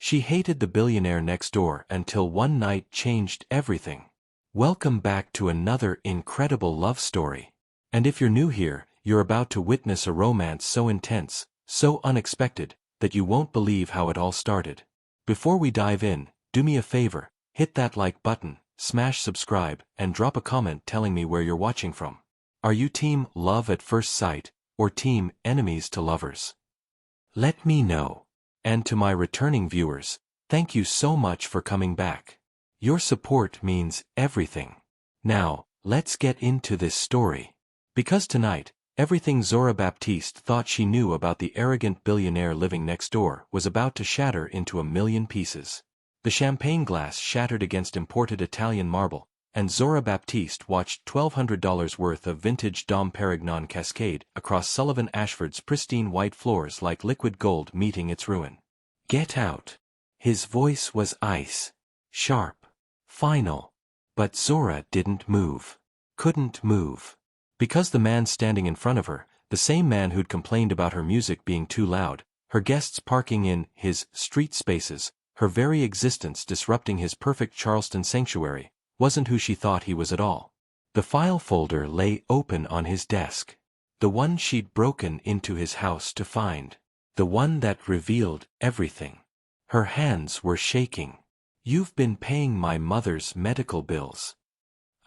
She hated the billionaire next door until one night changed everything. Welcome back to another incredible love story. And if you're new here, you're about to witness a romance so intense, so unexpected, that you won't believe how it all started. Before we dive in, do me a favor, hit that like button, smash subscribe, and drop a comment telling me where you're watching from. Are you team love at first sight, or team enemies to lovers? Let me know. And to my returning viewers, thank you so much for coming back. Your support means everything. Now, let's get into this story. Because tonight, everything Zora Baptiste thought she knew about the arrogant billionaire living next door was about to shatter into a million pieces. The champagne glass shattered against imported Italian marble, and Zora Baptiste watched $1,200 worth of vintage Dom Perignon cascade across Sullivan Ashford's pristine white floors like liquid gold meeting its ruin. Get out. His voice was ice. Sharp. Final. But Zora didn't move. Couldn't move. Because the man standing in front of her, the same man who'd complained about her music being too loud, her guests parking in his street spaces, her very existence disrupting his perfect Charleston sanctuary, wasn't who she thought he was at all. The file folder lay open on his desk. The one she'd broken into his house to find. The one that revealed everything. Her hands were shaking. You've been paying my mother's medical bills.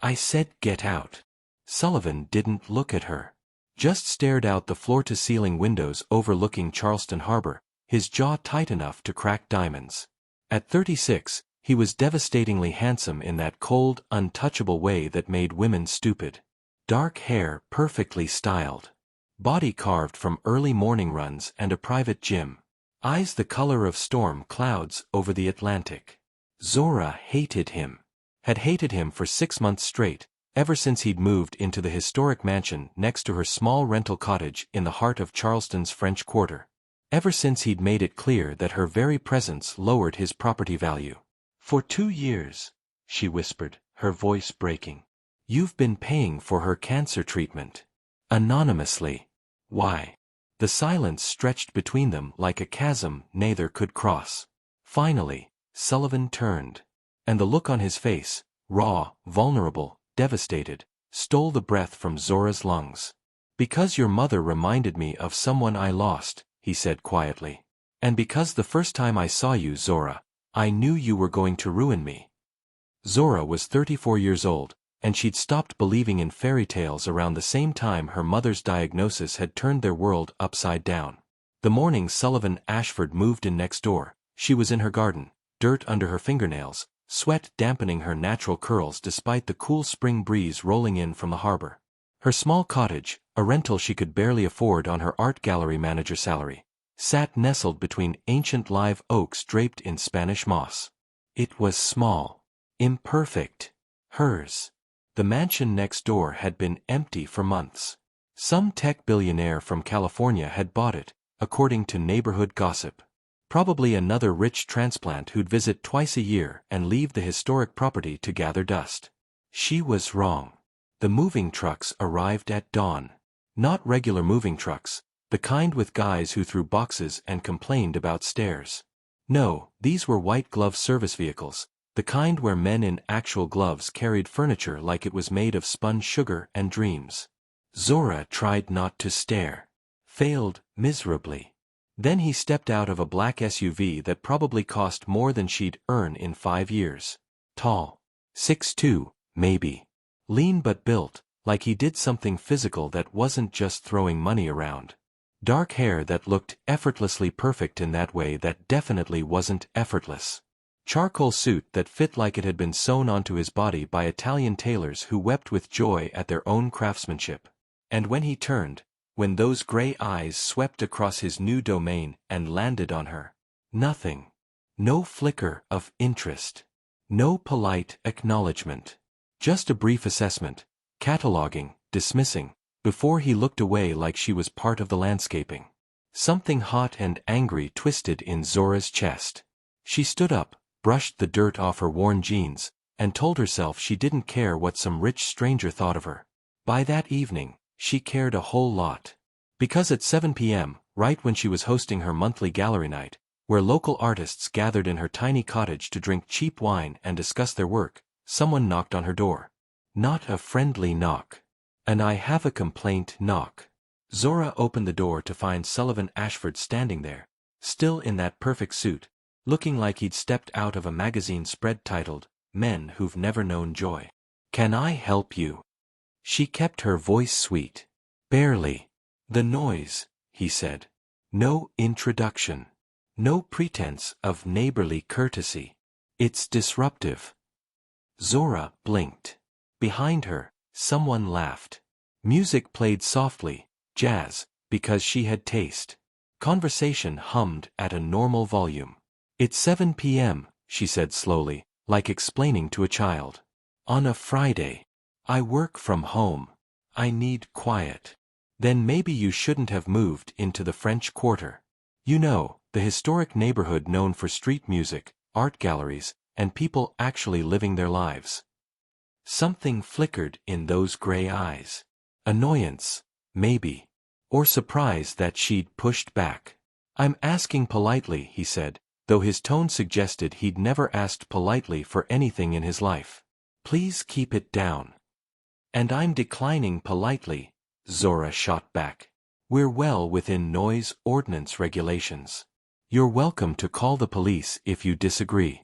I said get out. Sullivan didn't look at her. Just stared out the floor-to-ceiling windows overlooking Charleston Harbor, his jaw tight enough to crack diamonds. At 36, he was devastatingly handsome in that cold, untouchable way that made women stupid. Dark hair perfectly styled. Body carved from early morning runs and a private gym. Eyes the color of storm clouds over the Atlantic. Zora hated him. Had hated him for 6 months straight, ever since he'd moved into the historic mansion next to her small rental cottage in the heart of Charleston's French Quarter. Ever since he'd made it clear that her very presence lowered his property value. For 2 years, she whispered, her voice breaking. You've been paying for her cancer treatment. Anonymously. Why? The silence stretched between them like a chasm neither could cross. Finally, Sullivan turned. And the look on his face, raw, vulnerable, devastated, stole the breath from Zora's lungs. Because your mother reminded me of someone I lost, he said quietly. And because the first time I saw you, Zora, I knew you were going to ruin me. Zora was 34 years old, and she'd stopped believing in fairy tales around the same time her mother's diagnosis had turned their world upside down. The morning Sullivan Ashford moved in next door, she was in her garden, dirt under her fingernails, sweat dampening her natural curls despite the cool spring breeze rolling in from the harbor. Her small cottage, a rental she could barely afford on her art gallery manager salary, sat nestled between ancient live oaks draped in Spanish moss. It was small. Imperfect. Hers. The mansion next door had been empty for months. Some tech billionaire from California had bought it, according to neighborhood gossip. Probably another rich transplant who'd visit twice a year and leave the historic property to gather dust. She was wrong. The moving trucks arrived at dawn. Not regular moving trucks, the kind with guys who threw boxes and complained about stairs. No, these were white-glove service vehicles, the kind where men in actual gloves carried furniture like it was made of spun sugar and dreams. Zora tried not to stare. Failed miserably. Then he stepped out of a black SUV that probably cost more than she'd earn in 5 years. Tall. 6'2", maybe. Lean but built, like he did something physical that wasn't just throwing money around. Dark hair that looked effortlessly perfect in that way that definitely wasn't effortless. Charcoal suit that fit like it had been sewn onto his body by Italian tailors who wept with joy at their own craftsmanship. And when he turned, when those gray eyes swept across his new domain and landed on her, nothing. No flicker of interest. No polite acknowledgement. Just a brief assessment, cataloging, dismissing, before he looked away like she was part of the landscaping. Something hot and angry twisted in Zora's chest. She stood up, brushed the dirt off her worn jeans, and told herself she didn't care what some rich stranger thought of her. By that evening, she cared a whole lot. Because at 7 p.m., right when she was hosting her monthly gallery night, where local artists gathered in her tiny cottage to drink cheap wine and discuss their work, someone knocked on her door. Not a friendly knock. An "I have a complaint" knock. Zora opened the door to find Sullivan Ashford standing there, still in that perfect suit, looking like he'd stepped out of a magazine spread titled, "Men Who've Never Known Joy." "Can I help you?" She kept her voice sweet. "Barely." "The noise," he said. No introduction. No pretense of neighborly courtesy. "It's disruptive." Zora blinked. Behind her, someone laughed. Music played softly, jazz, because she had taste. Conversation hummed at a normal volume. "It's 7 p.m., she said slowly, like explaining to a child. "On a Friday. I work from home. I need quiet." "Then maybe you shouldn't have moved into the French Quarter. You know, the historic neighborhood known for street music, art galleries, and people actually living their lives." Something flickered in those gray eyes. Annoyance, maybe. Or surprise that she'd pushed back. "I'm asking politely," he said, though his tone suggested he'd never asked politely for anything in his life. "Please keep it down." "And I'm declining politely," Zora shot back. "We're well within noise ordinance regulations. You're welcome to call the police if you disagree."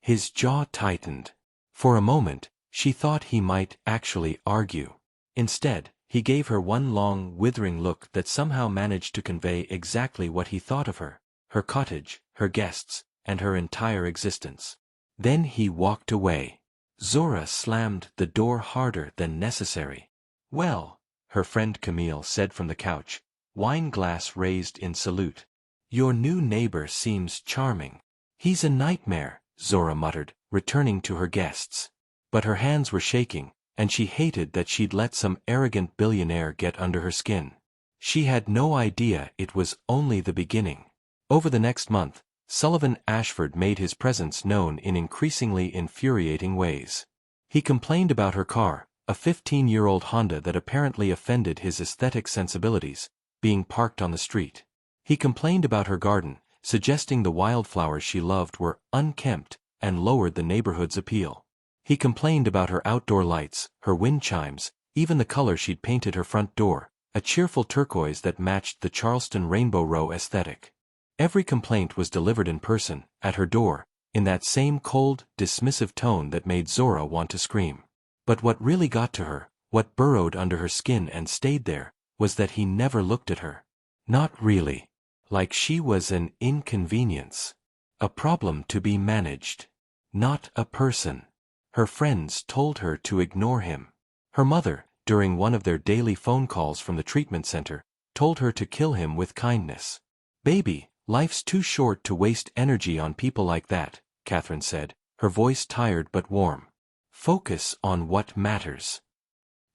His jaw tightened. For a moment, she thought he might actually argue. Instead, he gave her one long, withering look that somehow managed to convey exactly what he thought of her, her cottage, her guests, and her entire existence. Then he walked away. Zora slammed the door harder than necessary. "Well," her friend Camille said from the couch, wine glass raised in salute. "Your new neighbor seems charming." "He's a nightmare," Zora muttered, returning to her guests. But her hands were shaking, and she hated that she'd let some arrogant billionaire get under her skin. She had no idea it was only the beginning. Over the next month, Sullivan Ashford made his presence known in increasingly infuriating ways. He complained about her car, a 15-year-old Honda that apparently offended his aesthetic sensibilities, being parked on the street. He complained about her garden, suggesting the wildflowers she loved were unkempt and lowered the neighborhood's appeal. He complained about her outdoor lights, her wind chimes, even the color she'd painted her front door, a cheerful turquoise that matched the Charleston Rainbow Row aesthetic. Every complaint was delivered in person, at her door, in that same cold, dismissive tone that made Zora want to scream. But what really got to her, what burrowed under her skin and stayed there, was that he never looked at her. Not really. Like she was an inconvenience. A problem to be managed. Not a person. Her friends told her to ignore him. Her mother, during one of their daily phone calls from the treatment center, told her to kill him with kindness. "Baby, life's too short to waste energy on people like that," Catherine said, her voice tired but warm. "Focus on what matters."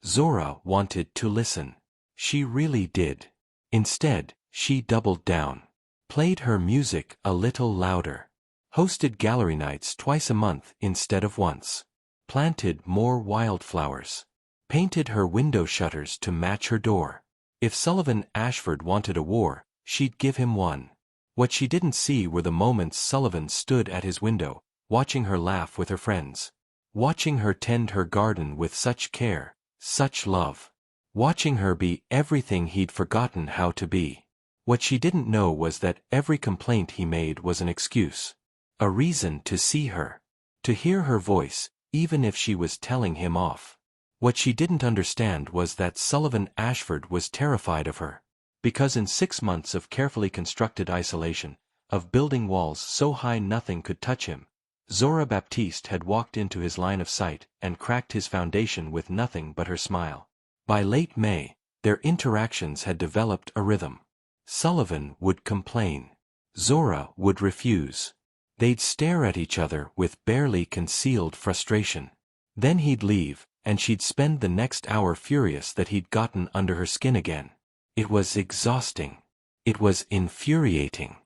Zora wanted to listen. She really did. Instead, she doubled down. Played her music a little louder. Hosted gallery nights twice a month instead of once. Planted more wildflowers. Painted her window shutters to match her door. If Sullivan Ashford wanted a war, she'd give him one. What she didn't see were the moments Sullivan stood at his window, watching her laugh with her friends. Watching her tend her garden with such care, such love. Watching her be everything he'd forgotten how to be. What she didn't know was that every complaint he made was an excuse. A reason to see her. To hear her voice, even if she was telling him off. What she didn't understand was that Sullivan Ashford was terrified of her. Because in 6 months of carefully constructed isolation, of building walls so high nothing could touch him, Zora Baptiste had walked into his line of sight and cracked his foundation with nothing but her smile. By late May, their interactions had developed a rhythm. Sullivan would complain. Zora would refuse. They'd stare at each other with barely concealed frustration. Then he'd leave, and she'd spend the next hour furious that he'd gotten under her skin again. It was exhausting. It was infuriating.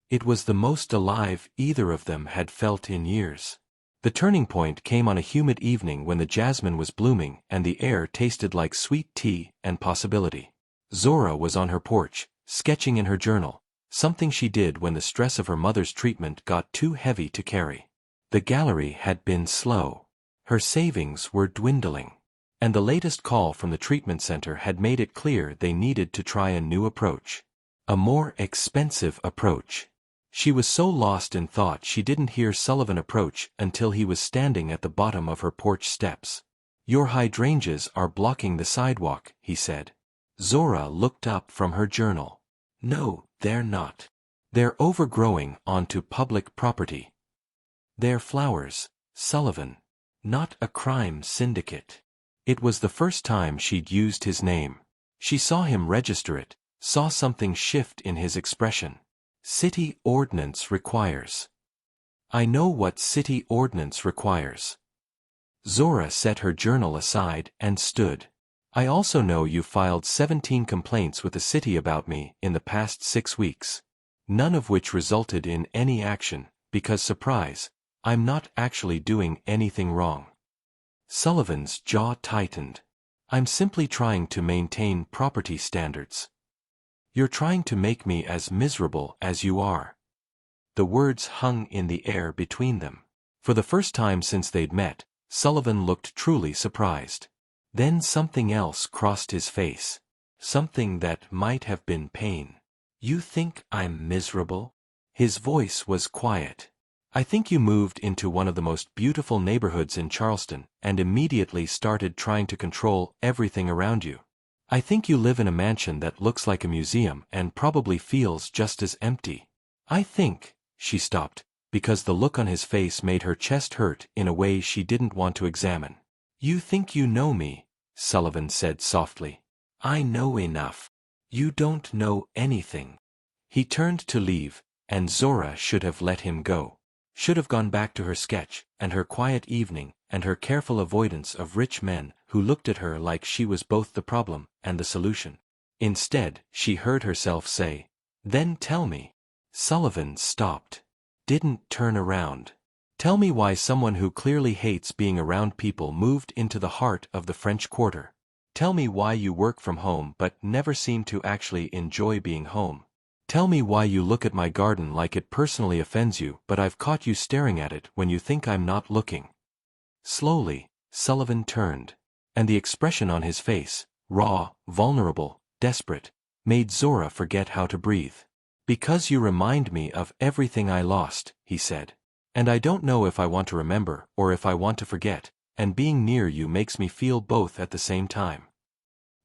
It was the most alive either of them had felt in years. The turning point came on a humid evening when the jasmine was blooming and the air tasted like sweet tea and possibility. Zora was on her porch, sketching in her journal, Something she did when the stress of her mother's treatment got too heavy to carry. The gallery had been slow. Her savings were dwindling. And the latest call from the treatment center had made it clear they needed to try a new approach. A more expensive approach. She was so lost in thought she didn't hear Sullivan approach until he was standing at the bottom of her porch steps. "Your hydrangeas are blocking the sidewalk," he said. Zora looked up from her journal. "No, they're not. They're overgrowing onto public property. They're flowers, Sullivan. Not a crime syndicate." It was the first time she'd used his name. She saw him register it, saw something shift in his expression. "City ordinance requires." "I know what city ordinance requires." Zora set her journal aside and stood. "I also know you filed 17 complaints with the city about me in the past 6 weeks. None of which resulted in any action, because surprise, I'm not actually doing anything wrong." Sullivan's jaw tightened. "I'm simply trying to maintain property standards." "You're trying to make me as miserable as you are." The words hung in the air between them. For the first time since they'd met, Sullivan looked truly surprised. Then something else crossed his face. Something that might have been pain. "You think I'm miserable?" His voice was quiet. "I think you moved into one of the most beautiful neighborhoods in Charleston and immediately started trying to control everything around you. I think you live in a mansion that looks like a museum and probably feels just as empty. I think," she stopped, because the look on his face made her chest hurt in a way she didn't want to examine. "You think you know me," Sullivan said softly. "I know enough. You don't know anything." He turned to leave, and Zora should have let him go. Should have gone back to her sketch, and her quiet evening, and her careful avoidance of rich men who looked at her like she was both the problem and the solution. Instead, she heard herself say, "Then tell me." Sullivan stopped. Didn't turn around. "Tell me why someone who clearly hates being around people moved into the heart of the French Quarter. Tell me why you work from home but never seem to actually enjoy being home. Tell me why you look at my garden like it personally offends you but I've caught you staring at it when you think I'm not looking." Slowly, Sullivan turned. And the expression on his face, raw, vulnerable, desperate, made Zora forget how to breathe. "Because you remind me of everything I lost," he said. "And I don't know if I want to remember or if I want to forget, and being near you makes me feel both at the same time."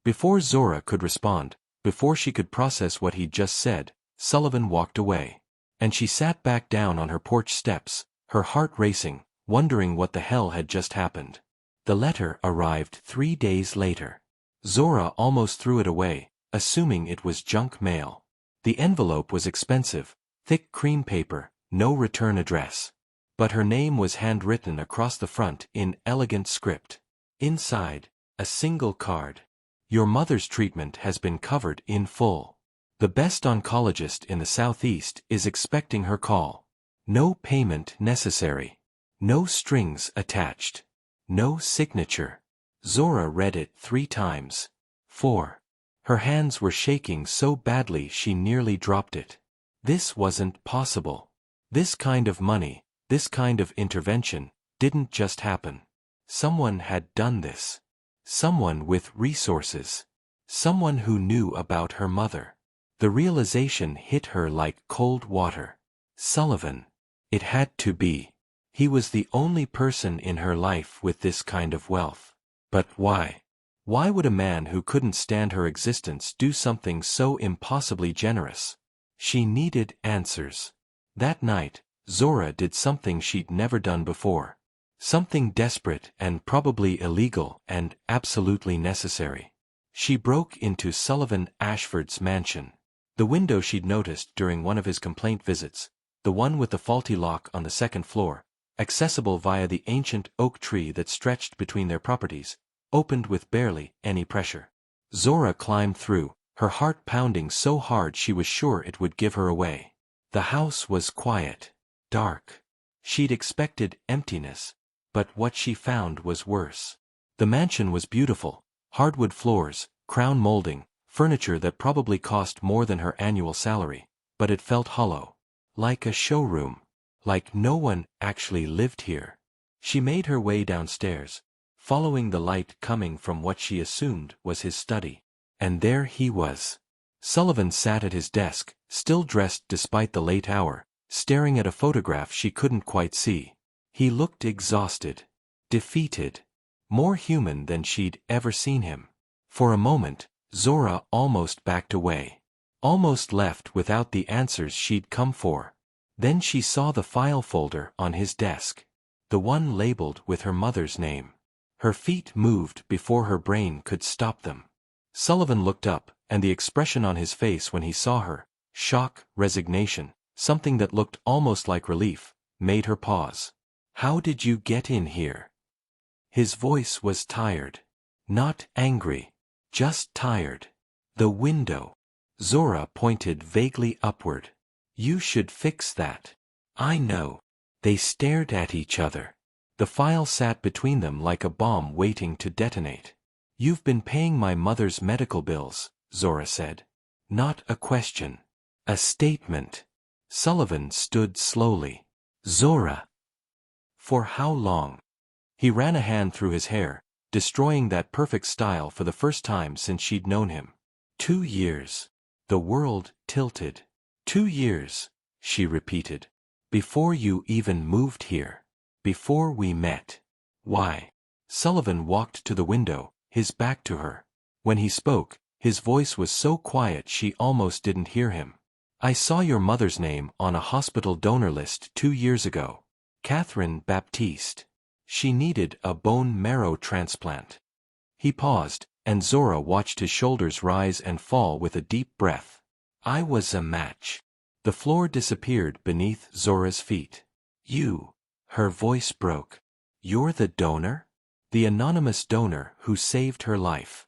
Before Zora could respond, before she could process what he'd just said, Sullivan walked away. And she sat back down on her porch steps, her heart racing, wondering what the hell had just happened. The letter arrived 3 days later. Zora almost threw it away, assuming it was junk mail. The envelope was expensive, thick cream paper, no return address. But her name was handwritten across the front in elegant script. Inside, a single card. "Your mother's treatment has been covered in full. The best oncologist in the Southeast is expecting her call. No payment necessary. No strings attached. No signature." Zora read it 3 times. 4. Her hands were shaking so badly she nearly dropped it. This wasn't possible. This kind of money, this kind of intervention, didn't just happen. Someone had done this. Someone with resources. Someone who knew about her mother. The realization hit her like cold water. Sullivan. It had to be. He was the only person in her life with this kind of wealth. But why? Why would a man who couldn't stand her existence do something so impossibly generous? She needed answers. That night, Zora did something she'd never done before. Something desperate and probably illegal and absolutely necessary. She broke into Sullivan Ashford's mansion. The window she'd noticed during one of his complaint visits, the one with the faulty lock on the 2nd floor, accessible via the ancient oak tree that stretched between their properties, opened with barely any pressure. Zora climbed through, her heart pounding so hard she was sure it would give her away. The house was quiet, dark. She'd expected emptiness, but what she found was worse. The mansion was beautiful, hardwood floors, crown molding, furniture that probably cost more than her annual salary, but it felt hollow. Like a showroom. Like no one actually lived here. She made her way downstairs, following the light coming from what she assumed was his study. And there he was. Sullivan sat at his desk, still dressed despite the late hour, staring at a photograph she couldn't quite see. He looked exhausted. Defeated. More human than she'd ever seen him. For a moment, Zora almost backed away. Almost left without the answers she'd come for. Then she saw the file folder on his desk. The one labeled with her mother's name. Her feet moved before her brain could stop them. Sullivan looked up, and the expression on his face when he saw her, shock, resignation, something that looked almost like relief, made her pause. "How did you get in here?" His voice was tired. Not angry. Just tired. "The window." Zora pointed vaguely upward. "You should fix that." "I know." They stared at each other. The file sat between them like a bomb waiting to detonate. "You've been paying my mother's medical bills," Zora said. Not a question. A statement. Sullivan stood slowly. "Zora." "For how long?" He ran a hand through his hair, destroying that perfect style for the first time since she'd known him. 2 years. The world tilted. 2 years, she repeated. "Before you even moved here. Before we met." "Why?" Sullivan walked to the window, his back to her. When he spoke, his voice was so quiet she almost didn't hear him. "I saw your mother's name on a hospital donor list 2 years ago. Catherine Baptiste. She needed a bone marrow transplant." He paused, and Zora watched his shoulders rise and fall with a deep breath. "I was a match." The floor disappeared beneath Zora's feet. "You." Her voice broke. "You're the donor?" "The anonymous donor who saved her life.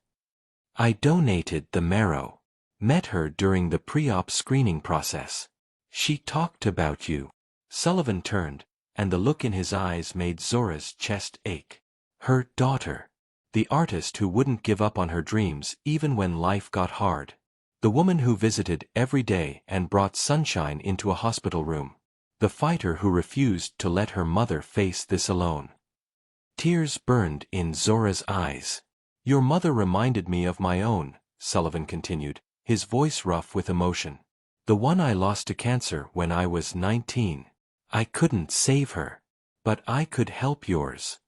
I donated the marrow. Met her during the pre-op screening process. She talked about you." Sullivan turned, and the look in his eyes made Zora's chest ache. Her daughter. The artist who wouldn't give up on her dreams even when life got hard. The woman who visited every day and brought sunshine into a hospital room. The fighter who refused to let her mother face this alone. Tears burned in Zora's eyes. "Your mother reminded me of my own," Sullivan continued, his voice rough with emotion. "The one I lost to cancer when I was 19. I couldn't save her. But I could help yours."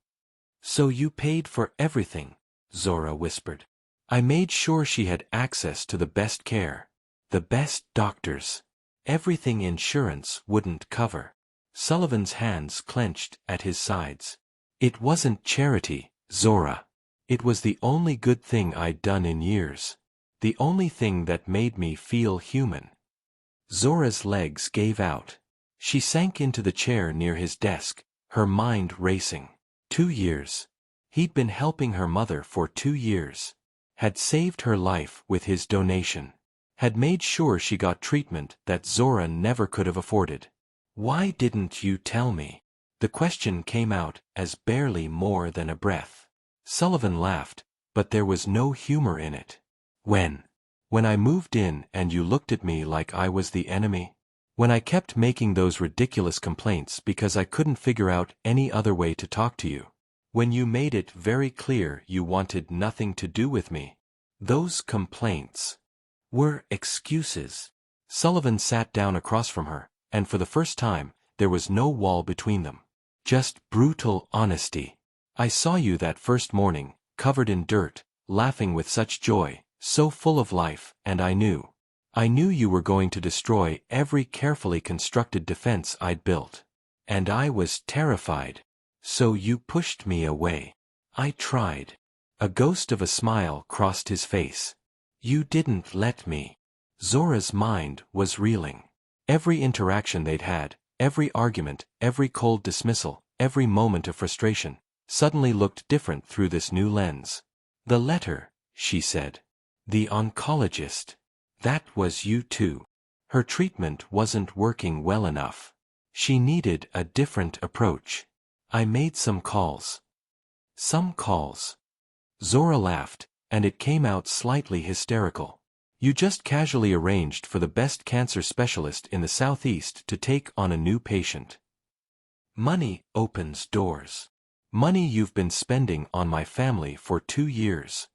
"So you paid for everything," Zora whispered. "I made sure she had access to the best care. The best doctors. Everything insurance wouldn't cover." Sullivan's hands clenched at his sides. "It wasn't charity, Zora. It was the only good thing I'd done in years. The only thing that made me feel human." Zora's legs gave out. She sank into the chair near his desk, her mind racing. 2 years. He'd been helping her mother for 2 years. Had saved her life with his donation. Had made sure she got treatment that Zora never could have afforded. "Why didn't you tell me?" The question came out as barely more than a breath. Sullivan laughed, but there was no humor in it. When I moved in and you looked at me like I was the enemy? When I kept making those ridiculous complaints because I couldn't figure out any other way to talk to you? When you made it very clear you wanted nothing to do with me? Those complaints were excuses." Sullivan sat down across from her, and for the first time, there was no wall between them. Just brutal honesty. "I saw you that first morning, covered in dirt, laughing with such joy, so full of life, and I knew you were going to destroy every carefully constructed defense I'd built. And I was terrified. So you pushed me away." "I tried." A ghost of a smile crossed his face. "You didn't let me." Zora's mind was reeling. Every interaction they'd had, every argument, every cold dismissal, every moment of frustration, suddenly looked different through this new lens. "The letter," she said. "The oncologist. That was you too. Her treatment wasn't working well enough. She needed a different approach. I made some calls." "Some calls." Zora laughed, and it came out slightly hysterical. You just casually arranged for the best cancer specialist in the Southeast to take on a new patient. Money opens doors. Money you've been spending on my family for 2 years.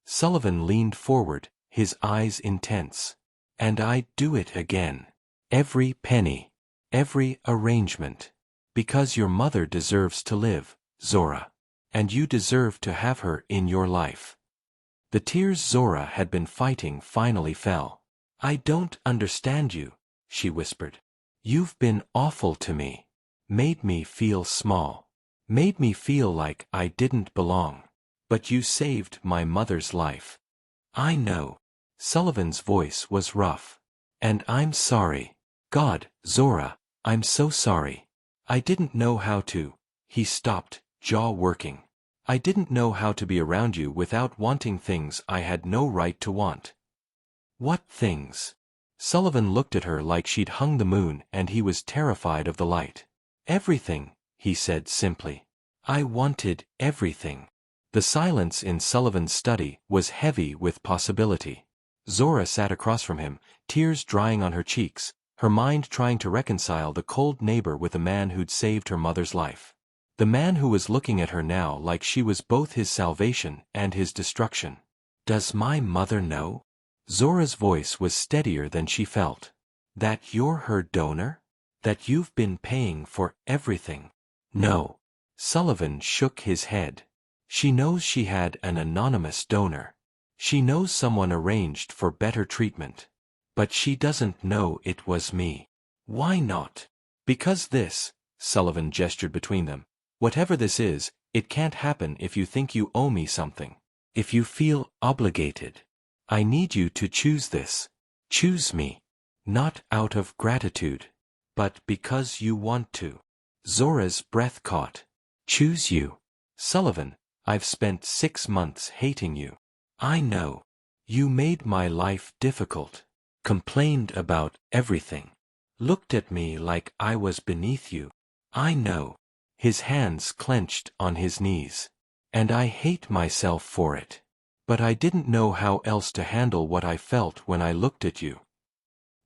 Sullivan leaned forward, his eyes intense. And I'd do it again. Every penny. Every arrangement. Because your mother deserves to live, Zora. And you deserve to have her in your life. The tears Zora had been fighting finally fell. I don't understand you, she whispered. You've been awful to me. Made me feel small. Made me feel like I didn't belong. But you saved my mother's life. I know. Sullivan's voice was rough. And I'm sorry. God, Zora, I'm so sorry. I didn't know how to. He stopped, jaw working. I didn't know how to be around you without wanting things I had no right to want. What things? Sullivan looked at her like she'd hung the moon and he was terrified of the light. Everything, he said simply. I wanted everything. The silence in Sullivan's study was heavy with possibility. Zora sat across from him, tears drying on her cheeks, her mind trying to reconcile the cold neighbor with the man who'd saved her mother's life. The man who was looking at her now like she was both his salvation and his destruction. Does my mother know? Zora's voice was steadier than she felt. That you're her donor? That you've been paying for everything? No. Sullivan shook his head. She knows she had an anonymous donor. She knows someone arranged for better treatment. But she doesn't know it was me. Why not? Because this, Sullivan gestured between them. Whatever this is, it can't happen if you think you owe me something. If you feel obligated. I need you to choose this. Choose me. Not out of gratitude. But because you want to. Zora's breath caught. Choose you. Sullivan, I've spent 6 months hating you. I know. You made my life difficult. Complained about everything. Looked at me like I was beneath you. I know. His hands clenched on his knees. And I hate myself for it. But I didn't know how else to handle what I felt when I looked at you.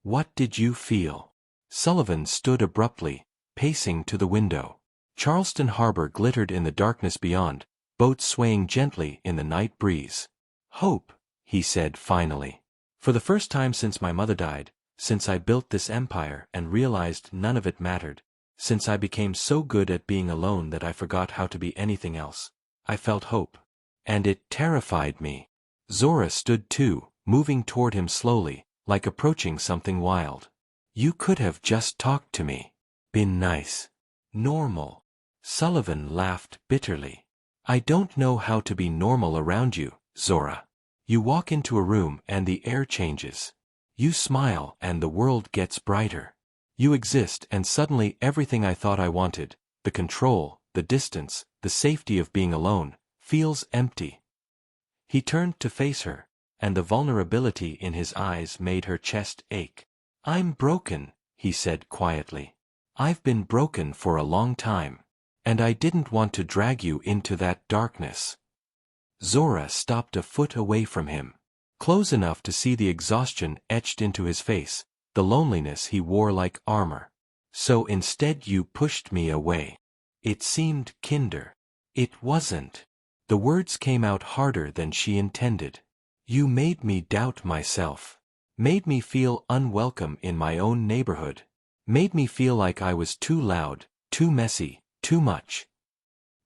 What did you feel? Sullivan stood abruptly, pacing to the window. Charleston harbor glittered in the darkness beyond, boats swaying gently in the night breeze. Hope, he said finally. For the first time since my mother died, since I built this empire and realized none of it mattered, since I became so good at being alone that I forgot how to be anything else, I felt hope. And it terrified me. Zora stood too, moving toward him slowly, like approaching something wild. You could have just talked to me. Been nice. Normal. Sullivan laughed bitterly. I don't know how to be normal around you, Zora. You walk into a room and the air changes. You smile and the world gets brighter. You exist and suddenly everything I thought I wanted, the control, the distance, the safety of being alone, feels empty. He turned to face her, and the vulnerability in his eyes made her chest ache. I'm broken, he said quietly. I've been broken for a long time. And I didn't want to drag you into that darkness. Zora stopped a foot away from him, close enough to see the exhaustion etched into his face, the loneliness he wore like armor. So instead you pushed me away. It seemed kinder. It wasn't. The words came out harder than she intended. You made me doubt myself. Made me feel unwelcome in my own neighborhood. Made me feel like I was too loud, too messy. Too much.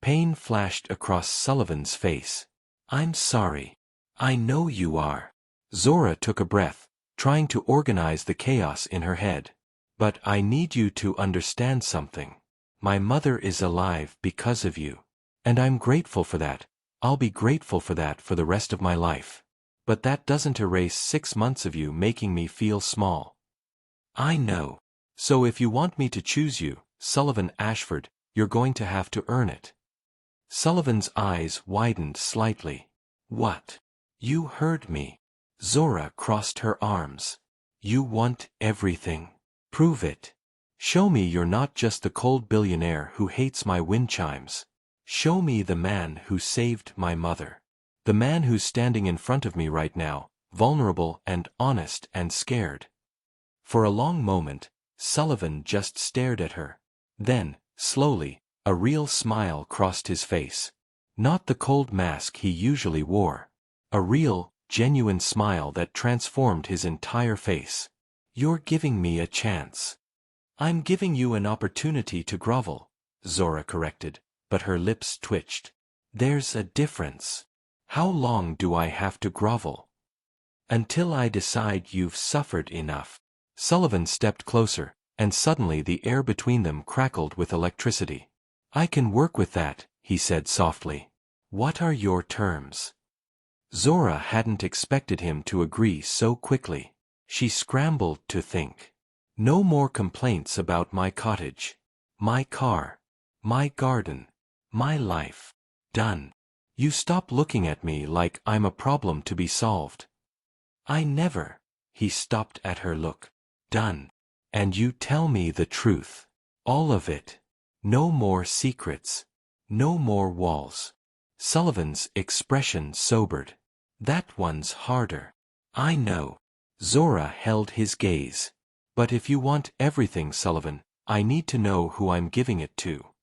Pain flashed across Sullivan's face. I'm sorry. I know you are. Zora took a breath, trying to organize the chaos in her head. But I need you to understand something. My mother is alive because of you. And I'm grateful for that. I'll be grateful for that for the rest of my life. But that doesn't erase 6 months of you making me feel small. I know. So if you want me to choose you, Sullivan Ashford, you're going to have to earn it. Sullivan's eyes widened slightly. What? You heard me. Zora crossed her arms. You want everything. Prove it. Show me you're not just the cold billionaire who hates my wind chimes. Show me the man who saved my mother. The man who's standing in front of me right now, vulnerable and honest and scared. For a long moment, Sullivan just stared at her. Then, slowly, a real smile crossed his face. Not the cold mask he usually wore. A real, genuine smile that transformed his entire face. "You're giving me a chance." "I'm giving you an opportunity to grovel," Zora corrected, but her lips twitched. "There's a difference. How long do I have to grovel?" "Until I decide you've suffered enough." Sullivan stepped closer, and suddenly the air between them crackled with electricity. "I can work with that," he said softly. "What are your terms?" Zora hadn't expected him to agree so quickly. She scrambled to think. "No more complaints about my cottage, my car, my garden, my life. Done. You stop looking at me like I'm a problem to be solved." "I never." He stopped at her look. "Done. And you tell me the truth. All of it. No more secrets. No more walls." Sullivan's expression sobered. "That one's harder." "I know." Zora held his gaze. "But if you want everything, Sullivan, I need to know who I'm giving it to."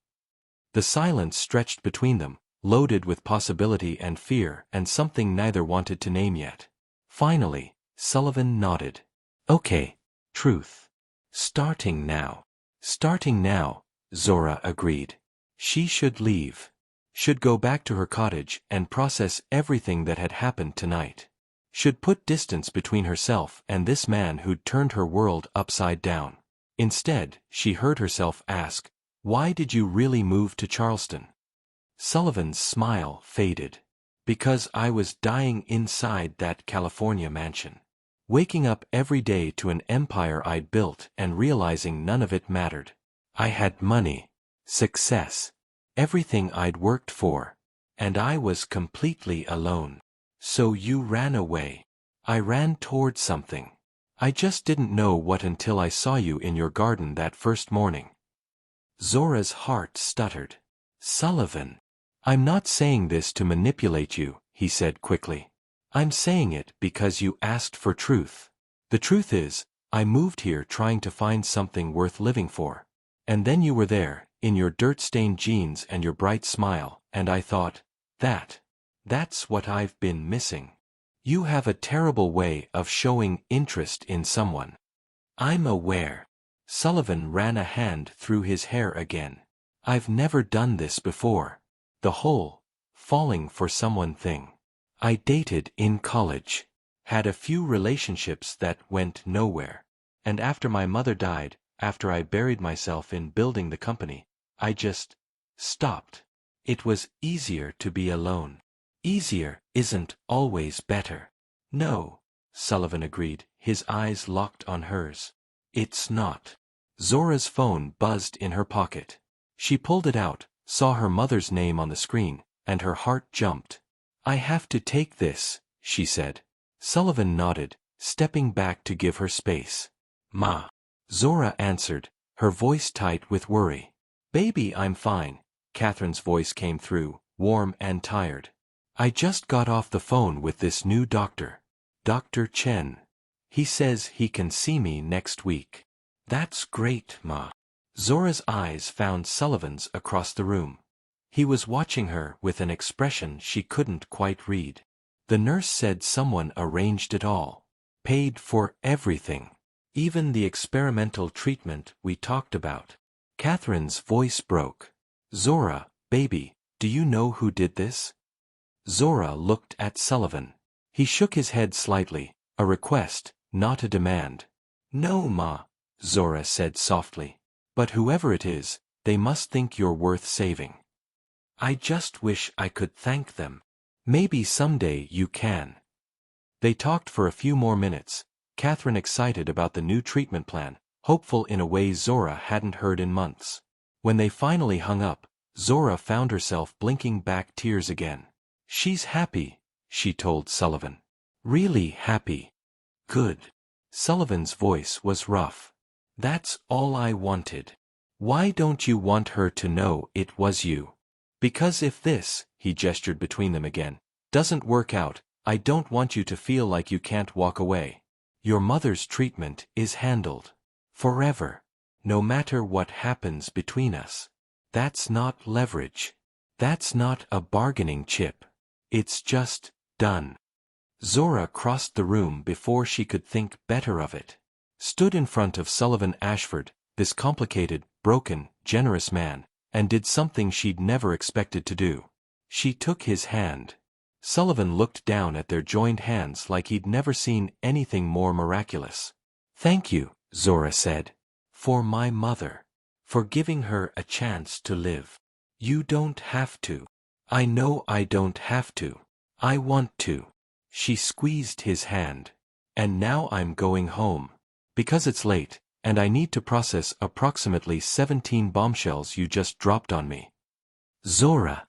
The silence stretched between them, loaded with possibility and fear and something neither wanted to name yet. Finally, Sullivan nodded. "Okay. Truth. Starting now." "Starting now," Zora agreed. She should leave. Should go back to her cottage and process everything that had happened tonight. Should put distance between herself and this man who'd turned her world upside down. Instead, she heard herself ask, "Why did you really move to Charleston?" Sullivan's smile faded. "Because I was dying inside that California mansion. Waking up every day to an empire I'd built and realizing none of it mattered. I had money, success, everything I'd worked for, and I was completely alone. So you ran away." "I ran toward something. I just didn't know what until I saw you in your garden that first morning." Zora's heart stuttered. "Sullivan, I'm not saying this to manipulate you," he said quickly. "I'm saying it because you asked for truth. The truth is, I moved here trying to find something worth living for. And then you were there, in your dirt-stained jeans and your bright smile, and I thought, that's what I've been missing. You have a terrible way of showing interest in someone." "I'm aware." Sullivan ran a hand through his hair again. "I've never done this before. The whole falling for someone thing. I dated in college. Had a few relationships that went nowhere. And after my mother died, after I buried myself in building the company, I just stopped. It was easier to be alone." "Easier isn't always better." "No," Sullivan agreed, his eyes locked on hers. "It's not." Zora's phone buzzed in her pocket. She pulled it out, saw her mother's name on the screen, and her heart jumped. "I have to take this," she said. Sullivan nodded, stepping back to give her space. "Ma." Zora answered, her voice tight with worry. "Baby, I'm fine." Catherine's voice came through, warm and tired. "I just got off the phone with this new doctor. Dr. Chen. He says he can see me next week." "That's great, Ma." Zora's eyes found Sullivan's across the room. He was watching her with an expression she couldn't quite read. "The nurse said someone arranged it all. Paid for everything. Even the experimental treatment we talked about." Catherine's voice broke. "Zora, baby, do you know who did this?" Zora looked at Sullivan. He shook his head slightly, a request, not a demand. "No, Ma," Zora said softly. "But whoever it is, they must think you're worth saving. I just wish I could thank them. Maybe someday you can." They talked for a few more minutes, Catherine excited about the new treatment plan, hopeful in a way Zora hadn't heard in months. When they finally hung up, Zora found herself blinking back tears again. "She's happy," she told Sullivan. "Really happy." "Good." Sullivan's voice was rough. "That's all I wanted. Why don't you want her to know it was you? Because if this," he gestured between them again, "doesn't work out, I don't want you to feel like you can't walk away. Your mother's treatment is handled. Forever. No matter what happens between us. That's not leverage. That's not a bargaining chip. It's just done. Zora crossed the room before she could think better of it. Stood in front of Sullivan Ashford, this complicated, broken, generous man, and did something she'd never expected to do. She took his hand. Sullivan looked down at their joined hands like he'd never seen anything more miraculous. Thank you, Zora said. For my mother. For giving her a chance to live. You don't have to. I know I don't have to. I want to. She squeezed his hand. And now I'm going home. Because it's late, and I need to process approximately 17 bombshells you just dropped on me. Zora.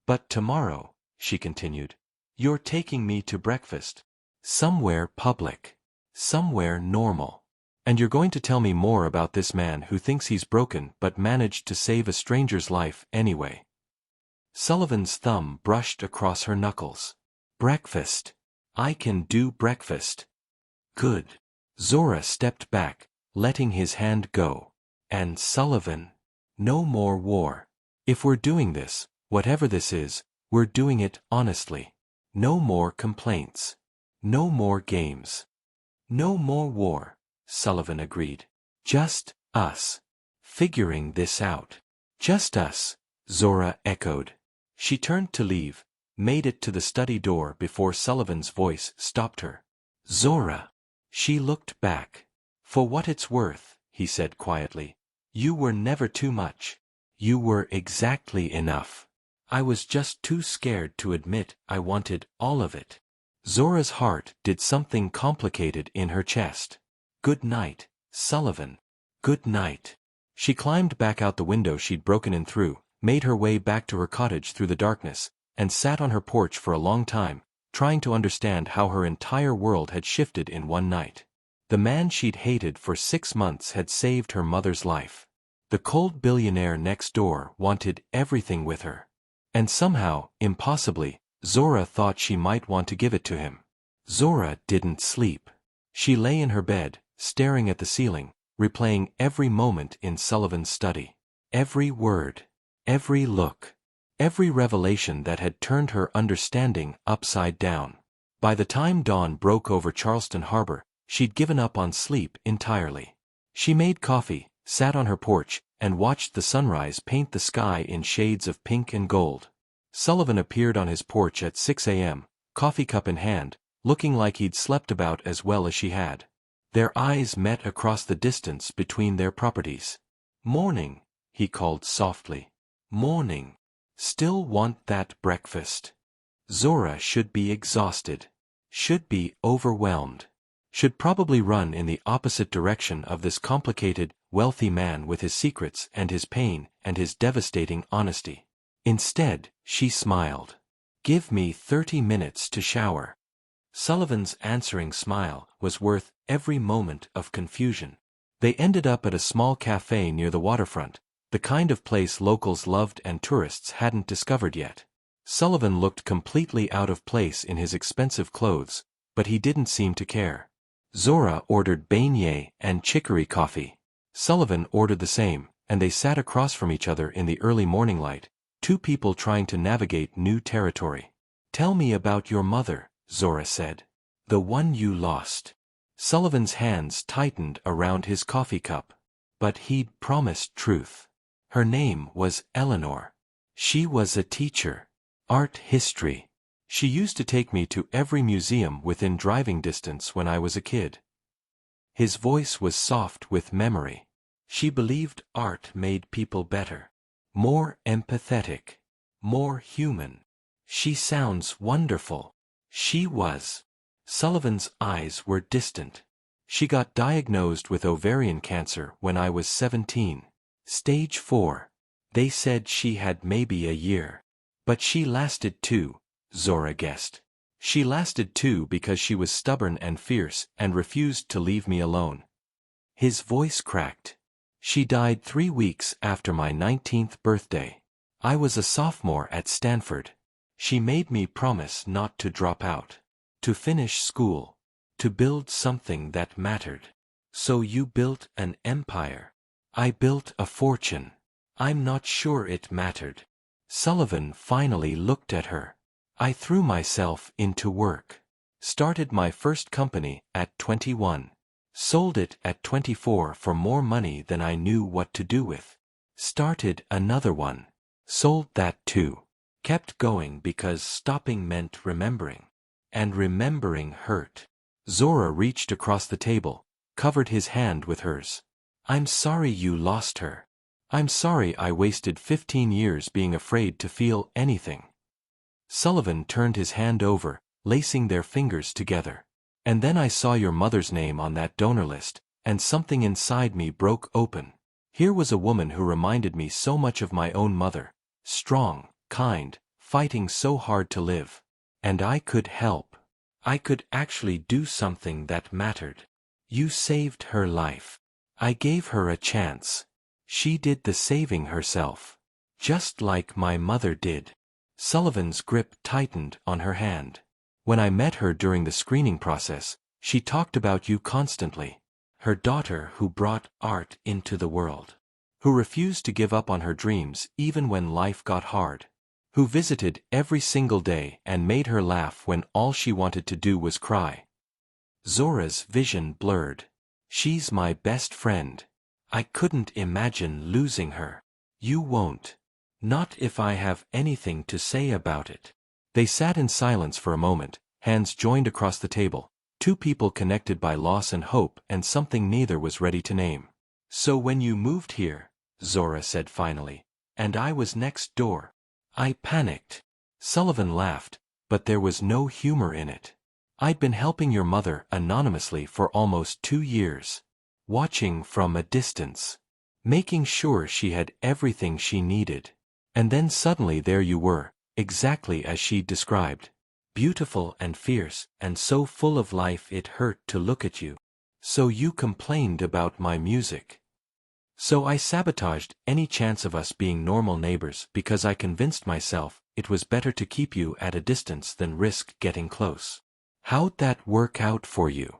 But tomorrow, she continued, you're taking me to breakfast. Somewhere public. Somewhere normal. And you're going to tell me more about this man who thinks he's broken but managed to save a stranger's life anyway. Sullivan's thumb brushed across her knuckles. Breakfast. I can do breakfast. Good. Zora stepped back, letting his hand go. And Sullivan. No more war. If we're doing this, whatever this is, we're doing it honestly. No more complaints. No more games. No more war. Sullivan agreed. Just us. Figuring this out. Just us, Zora echoed. She turned to leave, made it to the study door before Sullivan's voice stopped her. Zora. She looked back. For what it's worth, he said quietly, you were never too much. You were exactly enough. I was just too scared to admit I wanted all of it. Zora's heart did something complicated in her chest. Good night, Sullivan. Good night. She climbed back out the window she'd broken in through, made her way back to her cottage through the darkness, and sat on her porch for a long time, trying to understand how her entire world had shifted in one night. The man she'd hated for 6 months had saved her mother's life. The cold billionaire next door wanted everything with her. And somehow, impossibly, Zora thought she might want to give it to him. Zora didn't sleep. She lay in her bed, staring at the ceiling, replaying every moment in Sullivan's study. Every word. Every look. Every revelation that had turned her understanding upside down. By the time dawn broke over Charleston harbor, she'd given up on sleep entirely. She made coffee, sat on her porch, and watched the sunrise paint the sky in shades of pink and gold. Sullivan appeared on his porch at 6 a.m., coffee cup in hand, looking like he'd slept about as well as she had. Their eyes met across the distance between their properties. Morning, he called softly. Morning. Still want that breakfast. Zora should be exhausted. Should be overwhelmed. Should probably run in the opposite direction of this complicated, wealthy man with his secrets and his pain and his devastating honesty. Instead, she smiled. Give me 30 minutes to shower. Sullivan's answering smile was worth every moment of confusion. They ended up at a small cafe near the waterfront, the kind of place locals loved and tourists hadn't discovered yet. Sullivan looked completely out of place in his expensive clothes, but he didn't seem to care. Zora ordered beignet and chicory coffee. Sullivan ordered the same, and they sat across from each other in the early morning light, two people trying to navigate new territory. Tell me about your mother, Zora said. The one you lost. Sullivan's hands tightened around his coffee cup. But he'd promised truth. Her name was Eleanor. She was a teacher. Art history. She used to take me to every museum within driving distance when I was a kid. His voice was soft with memory. She believed art made people better. More empathetic. More human. She sounds wonderful. She was. Sullivan's eyes were distant. She got diagnosed with ovarian cancer when I was 17. Stage 4. They said she had maybe a year. But she lasted 2, Zora guessed. She lasted 2 because she was stubborn and fierce and refused to leave me alone. His voice cracked. She died 3 weeks after my 19th birthday. I was a sophomore at Stanford. She made me promise not to drop out, to finish school, to build something that mattered. So you built an empire. I built a fortune. I'm not sure it mattered. Sullivan finally looked at her. I threw myself into work. Started my first company at 21. Sold it at 24 for more money than I knew what to do with. Started another one. Sold that too. Kept going because stopping meant remembering. And remembering hurt. Zora reached across the table, covered his hand with hers. I'm sorry you lost her. I'm sorry I wasted 15 years being afraid to feel anything. Sullivan turned his hand over, lacing their fingers together. And then I saw your mother's name on that donor list, and something inside me broke open. Here was a woman who reminded me so much of my own mother. Strong, kind, fighting so hard to live. And I could help. I could actually do something that mattered. You saved her life. I gave her a chance. She did the saving herself. Just like my mother did. Sullivan's grip tightened on her hand. When I met her during the screening process, she talked about you constantly. Her daughter who brought art into the world. Who refused to give up on her dreams even when life got hard. Who visited every single day and made her laugh when all she wanted to do was cry. Zora's vision blurred. She's my best friend. I couldn't imagine losing her. You won't. Not if I have anything to say about it. They sat in silence for a moment, hands joined across the table, two people connected by loss and hope and something neither was ready to name. So when you moved here, Zora said finally, and I was next door, I panicked. Sullivan laughed, but there was no humor in it. I'd been helping your mother anonymously for almost 2 years. Watching from a distance. Making sure she had everything she needed. And then suddenly there you were, exactly as she described. Beautiful and fierce, and so full of life it hurt to look at you. So you complained about my music. So I sabotaged any chance of us being normal neighbors because I convinced myself it was better to keep you at a distance than risk getting close. How'd that work out for you?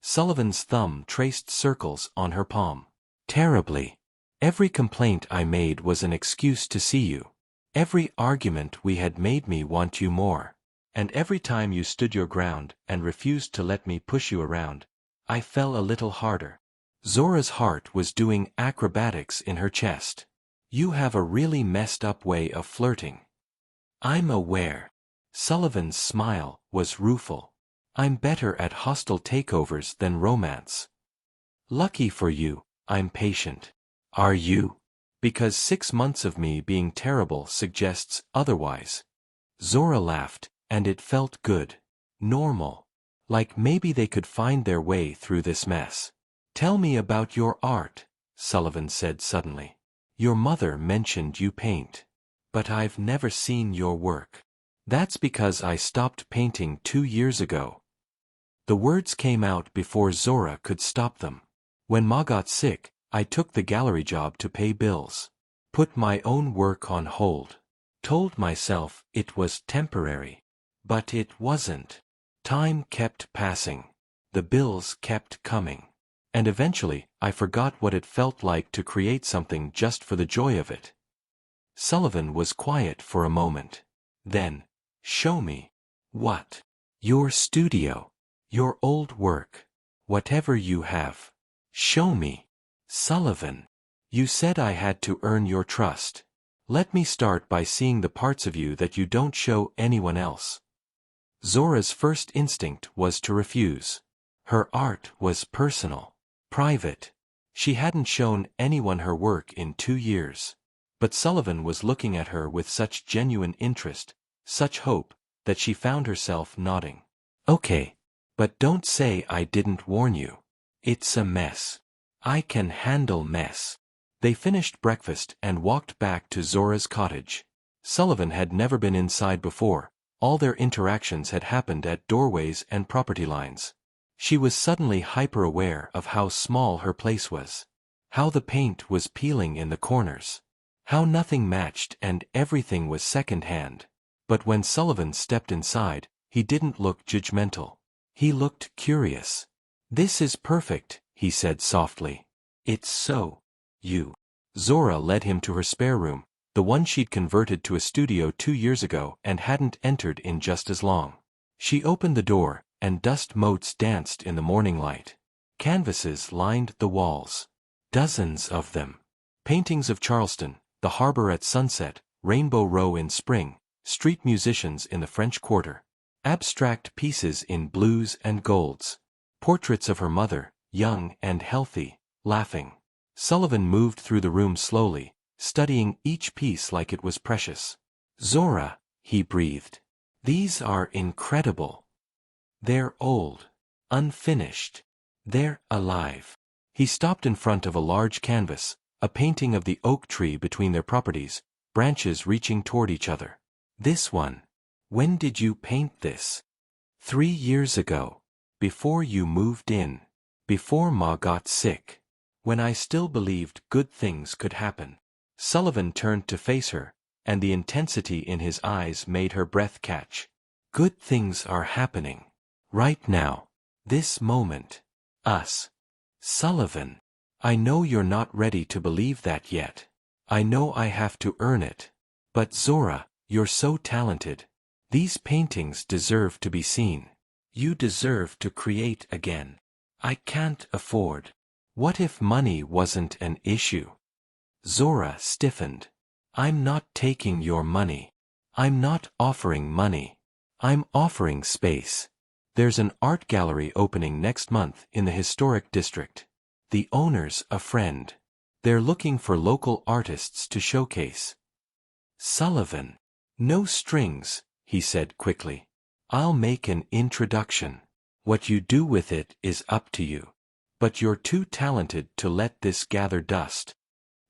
Sullivan's thumb traced circles on her palm. Terribly. Every complaint I made was an excuse to see you. Every argument we had made me want you more. And every time you stood your ground and refused to let me push you around, I fell a little harder. Zora's heart was doing acrobatics in her chest. You have a really messed up way of flirting. I'm aware. Sullivan's smile was rueful. I'm better at hostile takeovers than romance. Lucky for you, I'm patient. Are you? Because 6 months of me being terrible suggests otherwise. Zora laughed, and it felt good. Normal. Like maybe they could find their way through this mess. Tell me about your art, Sullivan said suddenly. Your mother mentioned you paint. But I've never seen your work. That's because I stopped painting 2 years ago. The words came out before Zora could stop them. When Ma got sick, I took the gallery job to pay bills. Put my own work on hold. Told myself it was temporary. But it wasn't. Time kept passing. The bills kept coming. And eventually, I forgot what it felt like to create something just for the joy of it. Sullivan was quiet for a moment. Then, show me. What? Your studio. Your old work. Whatever you have. Show me. Sullivan. You said I had to earn your trust. Let me start by seeing the parts of you that you don't show anyone else. Zora's first instinct was to refuse. Her art was personal. Private. She hadn't shown anyone her work in 2 years. But Sullivan was looking at her with such genuine interest, such hope, that she found herself nodding. Okay. But don't say I didn't warn you. It's a mess. I can handle mess. They finished breakfast and walked back to Zora's cottage. Sullivan had never been inside before. All their interactions had happened at doorways and property lines. She was suddenly hyper-aware of how small her place was. How the paint was peeling in the corners. How nothing matched and everything was second-hand. But when Sullivan stepped inside, he didn't look judgmental. He looked curious. "This is perfect," he said softly. "It's so you." Zora led him to her spare room, the one she'd converted to a studio 2 years ago and hadn't entered in just as long. She opened the door, and dust motes danced in the morning light. Canvases lined the walls. Dozens of them. Paintings of Charleston, the harbor at sunset, Rainbow Row in spring, street musicians in the French Quarter. Abstract pieces in blues and golds. Portraits of her mother, young and healthy, laughing. Sullivan moved through the room slowly, studying each piece like it was precious. "Zora," he breathed. "These are incredible. They're old. Unfinished. They're alive." He stopped in front of a large canvas, a painting of the oak tree between their properties, branches reaching toward each other. "This one. When did you paint this?" 3 years ago. Before you moved in. Before Ma got sick. When I still believed good things could happen." Sullivan turned to face her, and the intensity in his eyes made her breath catch. "Good things are happening. Right now. This moment. Us." "Sullivan. I know you're not ready to believe that yet. I know I have to earn it. But Zora, you're so talented. These paintings deserve to be seen. You deserve to create again. I can't afford. What if money wasn't an issue?" Zora stiffened. "I'm not taking your money. I'm not offering money. I'm offering space. There's an art gallery opening next month in the historic district. The owner's a friend. They're looking for local artists to showcase." "Sullivan." "No strings," he said quickly. "I'll make an introduction. What you do with it is up to you. But you're too talented to let this gather dust."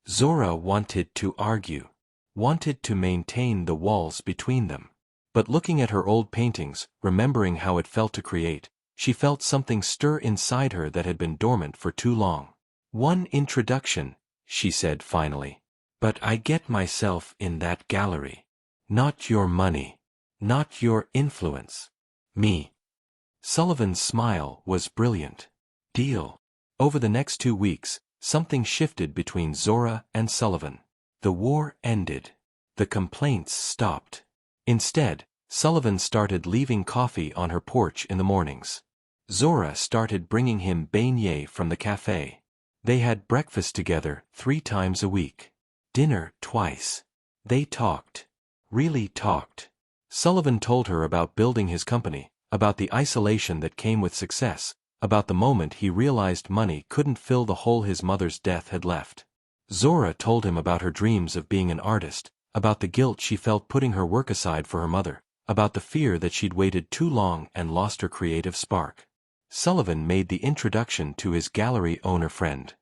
Zora wanted to argue. Wanted to maintain the walls between them. But looking at her old paintings, remembering how it felt to create, she felt something stir inside her that had been dormant for too long. "One introduction," she said finally. "But I get myself in that gallery. Not your money. Not your influence. Me." Sullivan's smile was brilliant. "Deal." Over the next 2 weeks, something shifted between Zora and Sullivan. The war ended. The complaints stopped. Instead, Sullivan started leaving coffee on her porch in the mornings. Zora started bringing him beignets from the cafe. They had breakfast together 3 times a week. Dinner twice. They talked. Really talked. Sullivan told her about building his company, about the isolation that came with success, about the moment he realized money couldn't fill the hole his mother's death had left. Zora told him about her dreams of being an artist, about the guilt she felt putting her work aside for her mother, about the fear that she'd waited too long and lost her creative spark. Sullivan made the introduction to his gallery owner friend.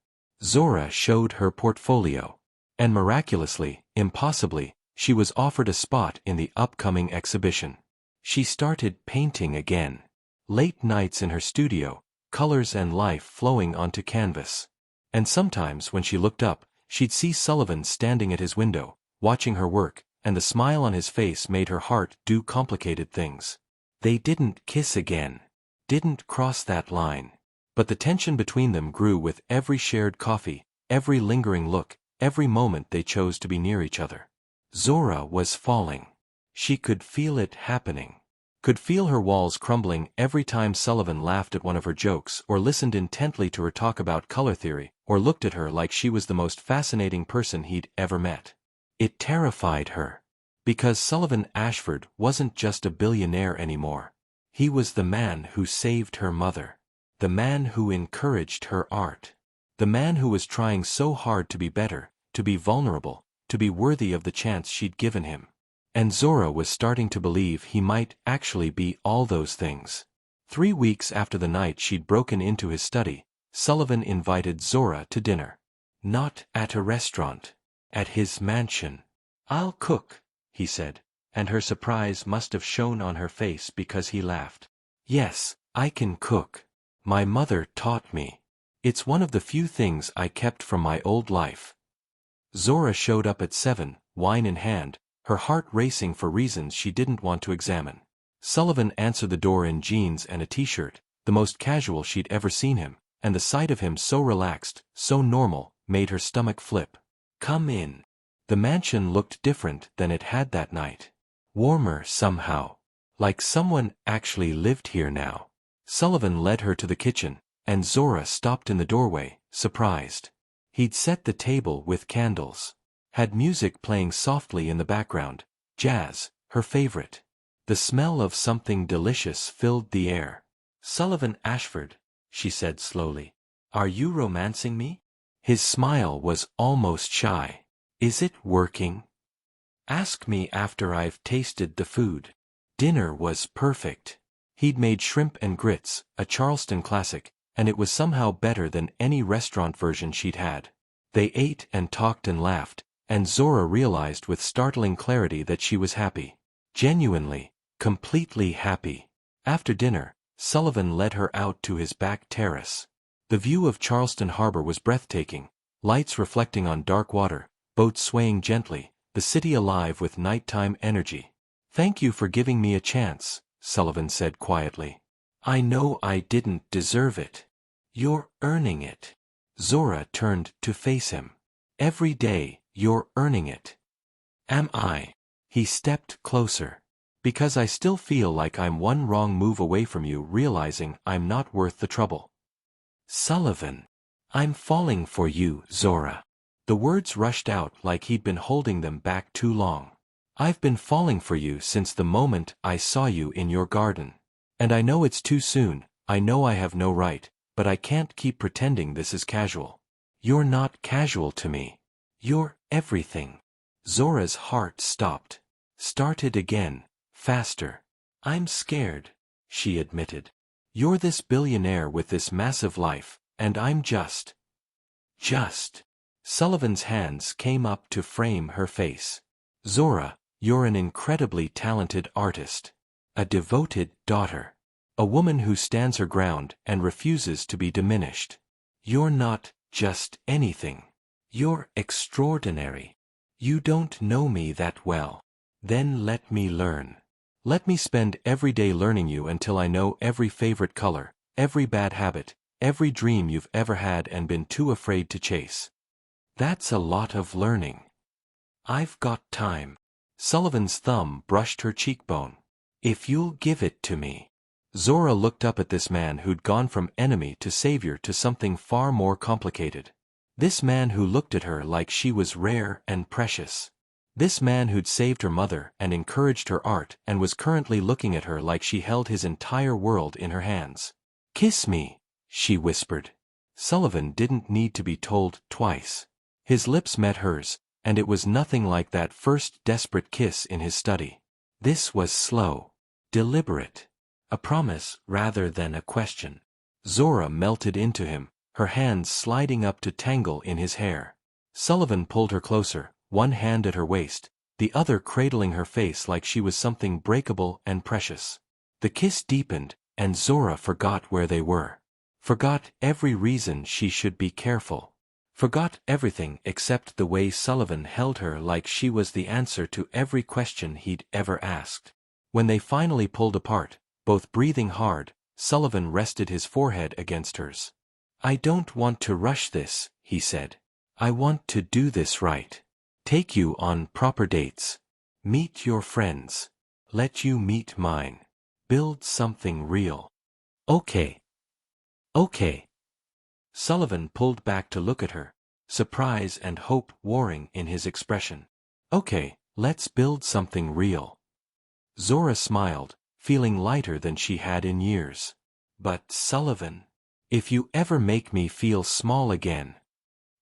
Zora showed her portfolio. And miraculously, impossibly, she was offered a spot in the upcoming exhibition. She started painting again. Late nights in her studio, colors and life flowing onto canvas. And sometimes when she looked up, she'd see Sullivan standing at his window, watching her work, and the smile on his face made her heart do complicated things. They didn't kiss again. Didn't cross that line. But the tension between them grew with every shared coffee, every lingering look, every moment they chose to be near each other. Zora was falling. She could feel it happening. Could feel her walls crumbling every time Sullivan laughed at one of her jokes or listened intently to her talk about color theory or looked at her like she was the most fascinating person he'd ever met. It terrified her. Because Sullivan Ashford wasn't just a billionaire anymore. He was the man who saved her mother. The man who encouraged her art. The man who was trying so hard to be better, to be vulnerable, to be worthy of the chance she'd given him. And Zora was starting to believe he might actually be all those things. 3 weeks after the night she'd broken into his study, Sullivan invited Zora to dinner. Not at a restaurant. At his mansion. "I'll cook," he said, and her surprise must have shown on her face because he laughed. "Yes, I can cook. My mother taught me. It's one of the few things I kept from my old life." Zora showed up at 7, wine in hand, her heart racing for reasons she didn't want to examine. Sullivan answered the door in jeans and a t-shirt, the most casual she'd ever seen him, and the sight of him so relaxed, so normal, made her stomach flip. "Come in." The mansion looked different than it had that night. Warmer somehow. Like someone actually lived here now. Sullivan led her to the kitchen, and Zora stopped in the doorway, surprised. He'd set the table with candles. Had music playing softly in the background, jazz, her favorite. The smell of something delicious filled the air. "Sullivan Ashford," she said slowly. "Are you romancing me?" His smile was almost shy. "Is it working? Ask me after I've tasted the food." Dinner was perfect. He'd made shrimp and grits, a Charleston classic, and it was somehow better than any restaurant version she'd had. They ate and talked and laughed, and Zora realized with startling clarity that she was happy. Genuinely, completely happy. After dinner, Sullivan led her out to his back terrace. The view of Charleston Harbor was breathtaking, lights reflecting on dark water, boats swaying gently, the city alive with nighttime energy. "Thank you for giving me a chance," Sullivan said quietly. "I know I didn't deserve it." "You're earning it." Zora turned to face him. "Every day, you're earning it." "Am I?" He stepped closer. "Because I still feel like I'm one wrong move away from you realizing I'm not worth the trouble." "Sullivan. I'm falling for you, Zora." The words rushed out like he'd been holding them back too long. "I've been falling for you since the moment I saw you in your garden. And I know it's too soon, I know I have no right, but I can't keep pretending this is casual." "You're not casual to me. You're everything." Zora's heart stopped. Started again, faster. "I'm scared," she admitted. "You're this billionaire with this massive life, and I'm just. Sullivan's hands came up to frame her face. "Zora, you're an incredibly talented artist. A devoted daughter. A woman who stands her ground and refuses to be diminished. You're not just anything. You're extraordinary. You don't know me that well. Then let me learn. Let me spend every day learning you until I know every favorite color, every bad habit, every dream you've ever had and been too afraid to chase." "That's a lot of learning." "I've got time." Sullivan's thumb brushed her cheekbone. "If you'll give it to me." Zora looked up at this man who'd gone from enemy to savior to something far more complicated. This man who looked at her like she was rare and precious. This man who'd saved her mother and encouraged her art and was currently looking at her like she held his entire world in her hands. "Kiss me," she whispered. Sullivan didn't need to be told twice. His lips met hers, and it was nothing like that first desperate kiss in his study. This was slow, deliberate, a promise rather than a question. Zora melted into him, her hands sliding up to tangle in his hair. Sullivan pulled her closer, one hand at her waist, the other cradling her face like she was something breakable and precious. The kiss deepened, and Zora forgot where they were. Forgot every reason she should be careful. Forgot everything except the way Sullivan held her like she was the answer to every question he'd ever asked. When they finally pulled apart, both breathing hard, Sullivan rested his forehead against hers. "I don't want to rush this," he said. "I want to do this right. Take you on proper dates. Meet your friends. Let you meet mine. Build something real." "Okay. Okay." Sullivan pulled back to look at her, surprise and hope warring in his expression. "Okay, let's build something real." Zora smiled, feeling lighter than she had in years. "But Sullivan, if you ever make me feel small again."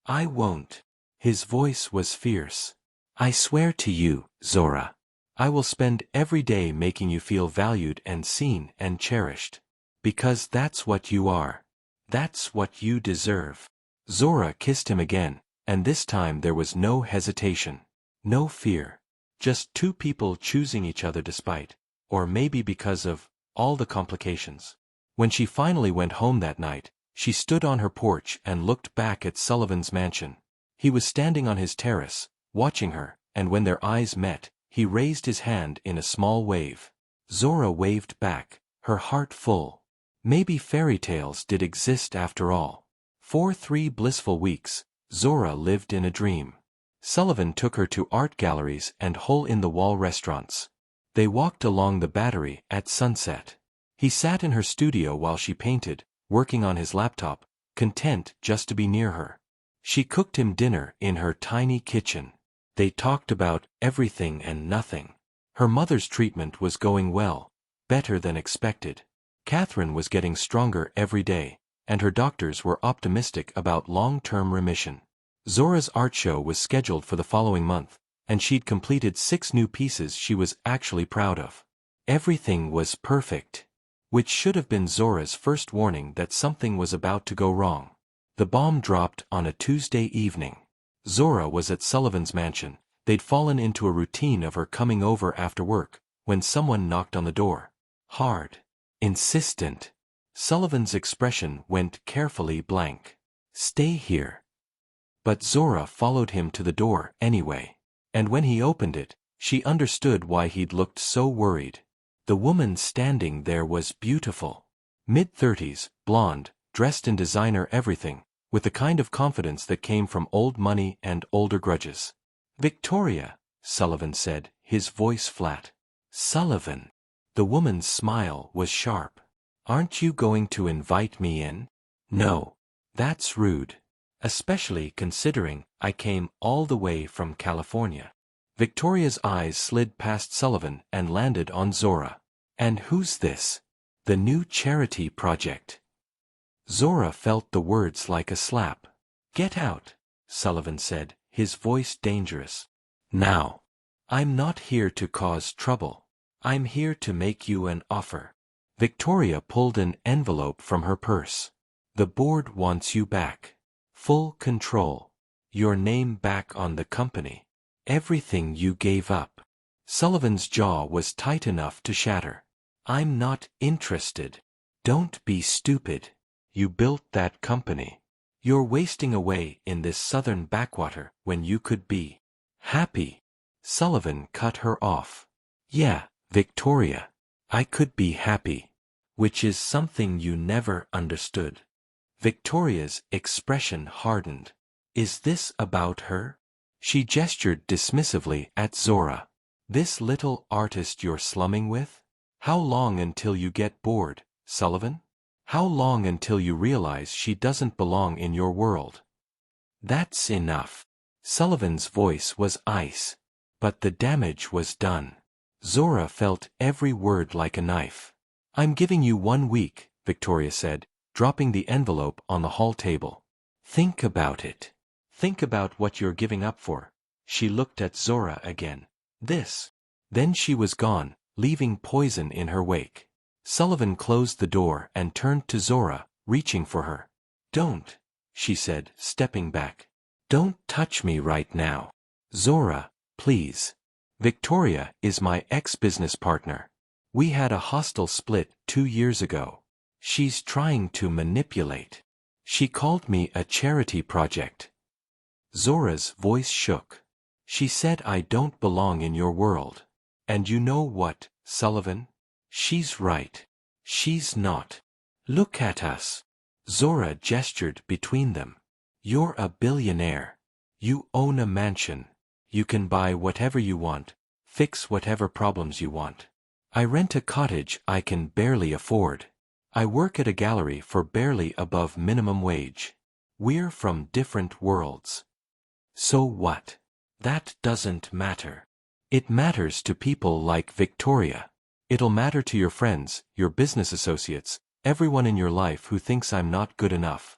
"I won't." His voice was fierce. "I swear to you, Zora. I will spend every day making you feel valued and seen and cherished. Because that's what you are. That's what you deserve." Zora kissed him again, and this time there was no hesitation. No fear. Just two people choosing each other despite, or maybe because of, all the complications. When she finally went home that night, she stood on her porch and looked back at Sullivan's mansion. He was standing on his terrace, watching her, and when their eyes met, He raised his hand in a small wave. Zora waved back, her heart full. Maybe fairy tales did exist after all. For 3 blissful weeks, Zora lived in a dream. Sullivan took her to art galleries and hole-in-the-wall restaurants. They walked along the Battery at sunset. He sat in her studio while she painted, working on his laptop, content just to be near her. She cooked him dinner in her tiny kitchen. They talked about everything and nothing. Her mother's treatment was going well, better than expected. Catherine was getting stronger every day, and her doctors were optimistic about long-term remission. Zora's art show was scheduled for the following month, and she'd completed 6 new pieces she was actually proud of. Everything was perfect, which should have been Zora's first warning that something was about to go wrong. The bomb dropped on a Tuesday evening. Zora was at Sullivan's mansion. They'd fallen into a routine of her coming over after work, when someone knocked on the door. Hard. Insistent. Sullivan's expression went carefully blank. "Stay here." But Zora followed him to the door anyway. And when he opened it, she understood why he'd looked so worried. The woman standing there was beautiful. Mid-30s, blonde, dressed in designer everything, with the kind of confidence that came from old money and older grudges. "Victoria," Sullivan said, his voice flat. "Sullivan." The woman's smile was sharp. "Aren't you going to invite me in?" "No. That's rude. Especially considering I came all the way from California." Victoria's eyes slid past Sullivan and landed on Zora. "And who's this?" "The new charity project." Zora felt the words like a slap. "Get out," Sullivan said, his voice dangerous. "Now. I'm not here to cause trouble. I'm here to make you an offer." Victoria pulled an envelope from her purse. "The board wants you back. Full control. Your name back on the company. Everything you gave up." Sullivan's jaw was tight enough to shatter. "I'm not interested." "Don't be stupid. You built that company. You're wasting away in this southern backwater when you could be happy." Sullivan cut her off. "Yeah, Victoria. I could be happy. Which is something you never understood." Victoria's expression hardened. "Is this about her?" She gestured dismissively at Zora. "This little artist you're slumming with? How long until you get bored, Sullivan? How long until you realize she doesn't belong in your world?" "That's enough." Sullivan's voice was ice. But the damage was done. Zora felt every word like a knife. "I'm giving you 1 week," Victoria said, dropping the envelope on the hall table. "Think about it. Think about what you're giving up for." She looked at Zora again. "This." Then she was gone, leaving poison in her wake. Sullivan closed the door and turned to Zora, reaching for her. "Don't," she said, stepping back. "Don't touch me right now. Zora, please. Victoria is my ex-business partner. We had a hostile split 2 years ago. She's trying to manipulate. She called me a charity project." Zora's voice shook. "She said I don't belong in your world. And you know what, Sullivan? She's right. She's not. Look at us." Zora gestured between them. "You're a billionaire. You own a mansion. You can buy whatever you want, fix whatever problems you want. I rent a cottage I can barely afford. I work at a gallery for barely above minimum wage. We're from different worlds. So what? That doesn't matter. It matters to people like Victoria. It'll matter to your friends, your business associates, everyone in your life who thinks I'm not good enough."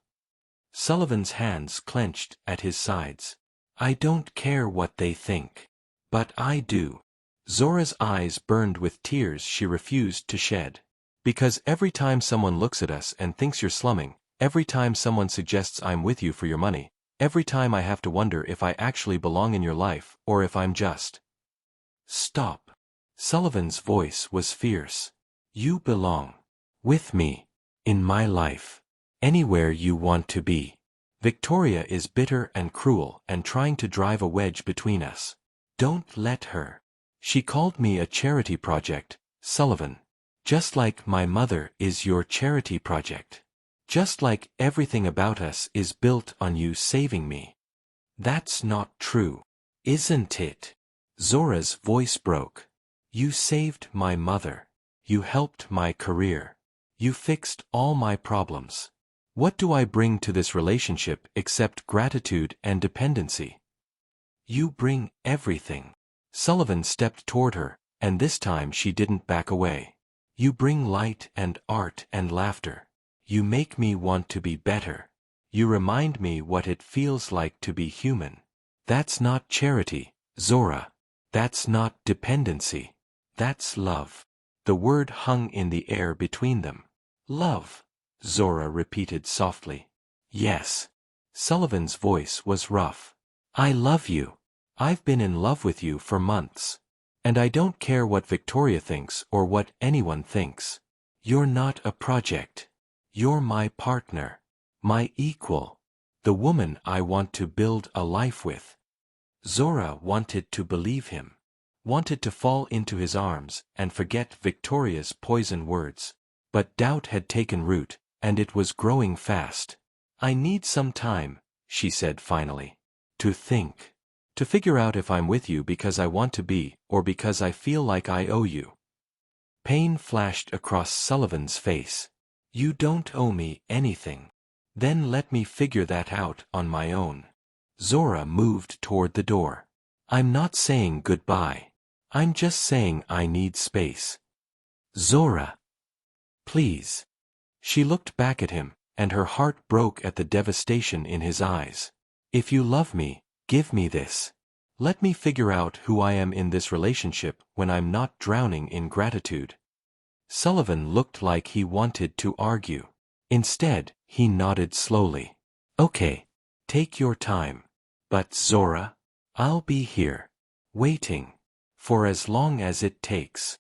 Sullivan's hands clenched at his sides. "I don't care what they think. But I do." Zora's eyes burned with tears she refused to shed. "Because every time someone looks at us and thinks you're slumming, every time someone suggests I'm with you for your money, every time I have to wonder if I actually belong in your life or if I'm just." "Stop." Sullivan's voice was fierce. "You belong. With me. In my life. Anywhere you want to be. Victoria is bitter and cruel and trying to drive a wedge between us. Don't let her." She called me a charity project, Sullivan. Just like my mother is your charity project. Just like everything about us is built on you saving me. That's not true. Isn't it? Zora's voice broke. You saved my mother. You helped my career. You fixed all my problems. What do I bring to this relationship except gratitude and dependency? You bring everything. Sullivan stepped toward her, and this time she didn't back away. You bring light and art and laughter. You make me want to be better. You remind me what it feels like to be human. That's not charity, Zora. That's not dependency. That's love. The word hung in the air between them. Love, Zora repeated softly. Yes. Sullivan's voice was rough. I love you. I've been in love with you for months. And I don't care what Victoria thinks or what anyone thinks. You're not a project. You're my partner. My equal. The woman I want to build a life with. Zora wanted to believe him. Wanted to fall into his arms and forget Victoria's poison words. But doubt had taken root, and it was growing fast. I need some time, she said finally. To think. To figure out if I'm with you because I want to be, or because I feel like I owe you. Pain flashed across Sullivan's face. You don't owe me anything. Then let me figure that out on my own. Zora moved toward the door. I'm not saying goodbye. I'm just saying I need space. Zora. Please. She looked back at him, and her heart broke at the devastation in his eyes. If you love me, give me this. Let me figure out who I am in this relationship when I'm not drowning in gratitude. Sullivan looked like he wanted to argue. Instead, he nodded slowly. Okay. Take your time. But Zora, I'll be here. Waiting. For as long as it takes.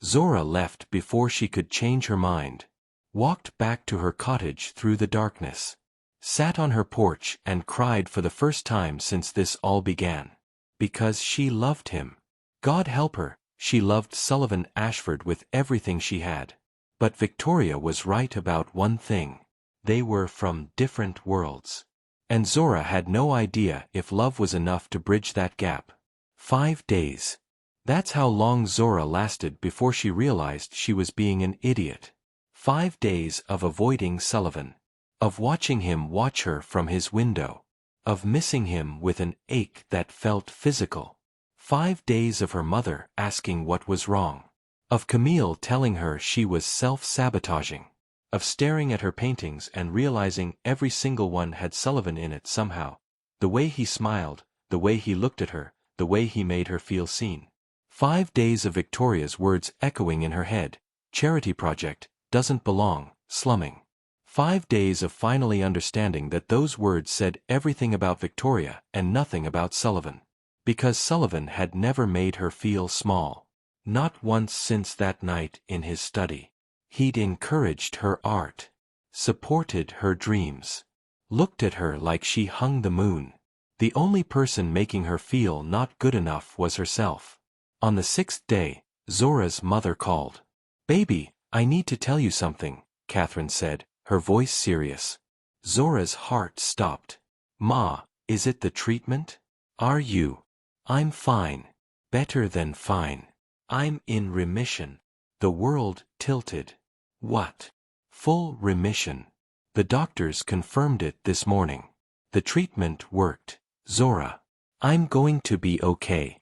Zora left before she could change her mind. Walked back to her cottage through the darkness. Sat on her porch and cried for the first time since this all began. Because she loved him. God help her, she loved Sullivan Ashford with everything she had. But Victoria was right about one thing. They were from different worlds. And Zora had no idea if love was enough to bridge that gap. 5 days. That's how long Zora lasted before she realized she was being an idiot. 5 days of avoiding Sullivan. Of watching him watch her from his window. Of missing him with an ache that felt physical. 5 days of her mother asking what was wrong. Of Camille telling her she was self-sabotaging. Of staring at her paintings and realizing every single one had Sullivan in it somehow. The way he smiled, the way he looked at her, the way he made her feel seen. 5 days of Victoria's words echoing in her head. Charity project, doesn't belong, slumming. 5 days of finally understanding that those words said everything about Victoria and nothing about Sullivan. Because Sullivan had never made her feel small. Not once since that night in his study. He'd encouraged her art. Supported her dreams. Looked at her like she hung the moon. The only person making her feel not good enough was herself. On the 6th day, Zora's mother called. Baby, I need to tell you something, Catherine said, her voice serious. Zora's heart stopped. Ma, is it the treatment? Are you? I'm fine. Better than fine. I'm in remission. The world tilted. What? Full remission. The doctors confirmed it this morning. The treatment worked. Zora. I'm going to be okay.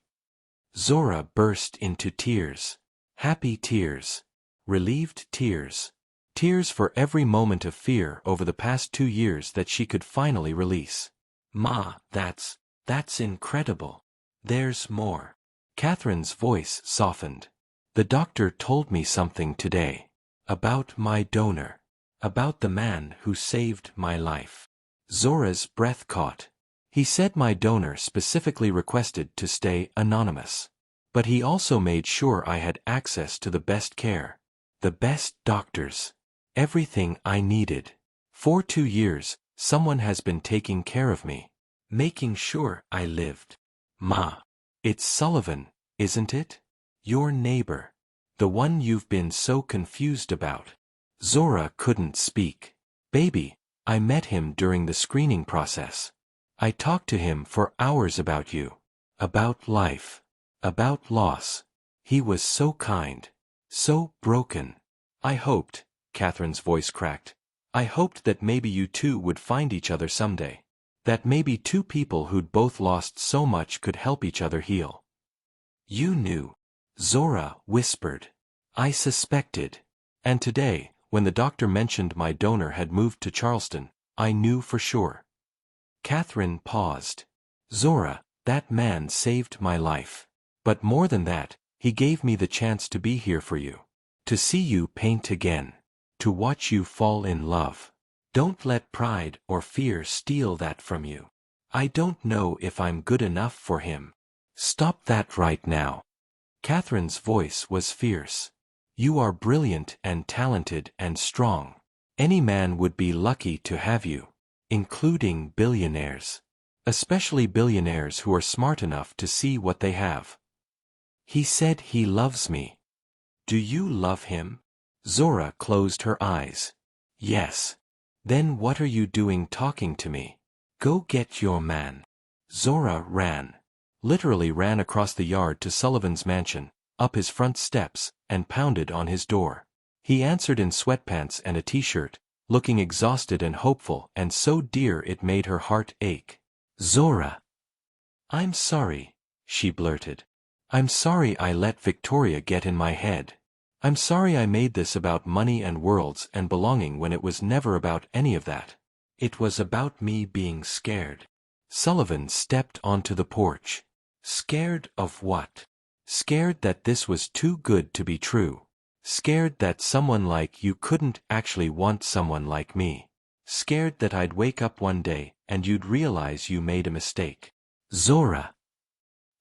Zora burst into tears. Happy tears. Relieved tears. Tears for every moment of fear over the past 2 years that she could finally release. Ma, that's incredible. There's more. Catherine's voice softened. The doctor told me something today. About my donor. About the man who saved my life. Zora's breath caught. He said my donor specifically requested to stay anonymous. But he also made sure I had access to the best care. The best doctors. Everything I needed. For 2 years, someone has been taking care of me. Making sure I lived. Ma. It's Sullivan, isn't it? Your neighbor. The one you've been so confused about. Zora couldn't speak. Baby, I met him during the screening process. I talked to him for hours about you. About life. About loss. He was so kind. So broken. I hoped, Catherine's voice cracked. I hoped that maybe you two would find each other someday. That maybe two people who'd both lost so much could help each other heal. You knew. Zora whispered. I suspected. And today, when the doctor mentioned my donor had moved to Charleston, I knew for sure. Catherine paused. Zora, that man saved my life. But more than that, he gave me the chance to be here for you. To see you paint again. To watch you fall in love. Don't let pride or fear steal that from you. I don't know if I'm good enough for him. Stop that right now. Catherine's voice was fierce. You are brilliant and talented and strong. Any man would be lucky to have you. Including billionaires. Especially billionaires who are smart enough to see what they have. He said he loves me. Do you love him? Zora closed her eyes. Yes. Then what are you doing talking to me? Go get your man. Zora ran. Literally ran across the yard to Sullivan's mansion, up his front steps, and pounded on his door. He answered in sweatpants and a t-shirt, looking exhausted and hopeful and so dear it made her heart ache. Zora. I'm sorry, she blurted. I'm sorry I let Victoria get in my head. I'm sorry I made this about money and worlds and belonging when it was never about any of that. It was about me being scared. Sullivan stepped onto the porch. Scared of what? Scared that this was too good to be true. Scared that someone like you couldn't actually want someone like me. Scared that I'd wake up one day and you'd realize you made a mistake. Zora.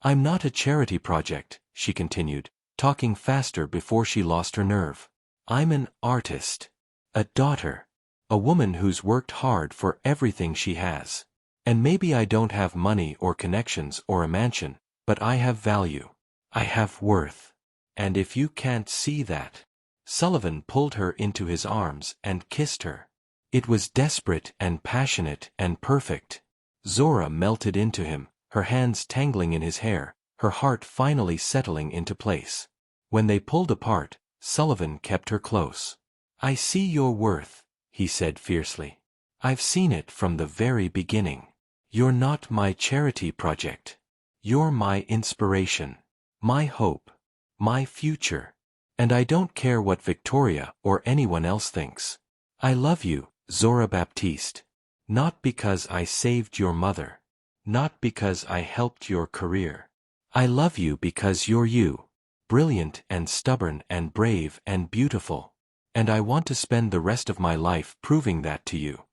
I'm not a charity project, she continued, talking faster before she lost her nerve. I'm an artist. A daughter. A woman who's worked hard for everything she has. And maybe I don't have money or connections or a mansion, but I have value. I have worth. And if you can't see that... Sullivan pulled her into his arms and kissed her. It was desperate and passionate and perfect. Zora melted into him, her hands tangling in his hair, her heart finally settling into place. When they pulled apart, Sullivan kept her close. I see your worth, he said fiercely. I've seen it from the very beginning. You're not my charity project. You're my inspiration. My hope. My future. And I don't care what Victoria or anyone else thinks. I love you, Zora Baptiste. Not because I saved your mother. Not because I helped your career. I love you because you're you. Brilliant and stubborn and brave and beautiful. And I want to spend the rest of my life proving that to you.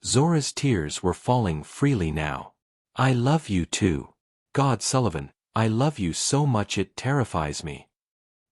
Zora's tears were falling freely now. I love you too. God, Sullivan, I love you so much it terrifies me.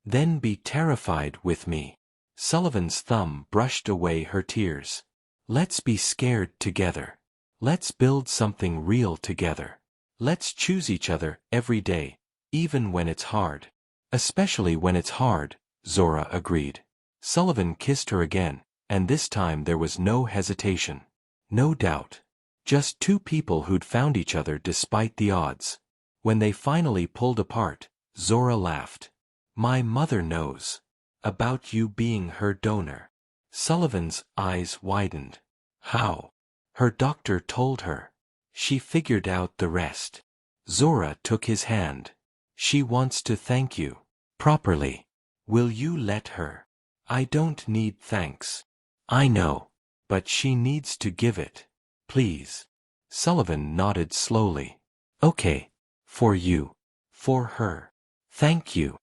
Then be terrified with me. Sullivan's thumb brushed away her tears. Let's be scared together. Let's build something real together. Let's choose each other every day, even when it's hard. Especially when it's hard, Zora agreed. Sullivan kissed her again, and this time there was no hesitation. No doubt. Just two people who'd found each other despite the odds. When they finally pulled apart, Zora laughed. My mother knows. About you being her donor. Sullivan's eyes widened. How? Her doctor told her. She figured out the rest. Zora took his hand. She wants to thank you. Properly. Will you let her? I don't need thanks. I know. But she needs to give it. Please. Sullivan nodded slowly. Okay. For you. For her. Thank you.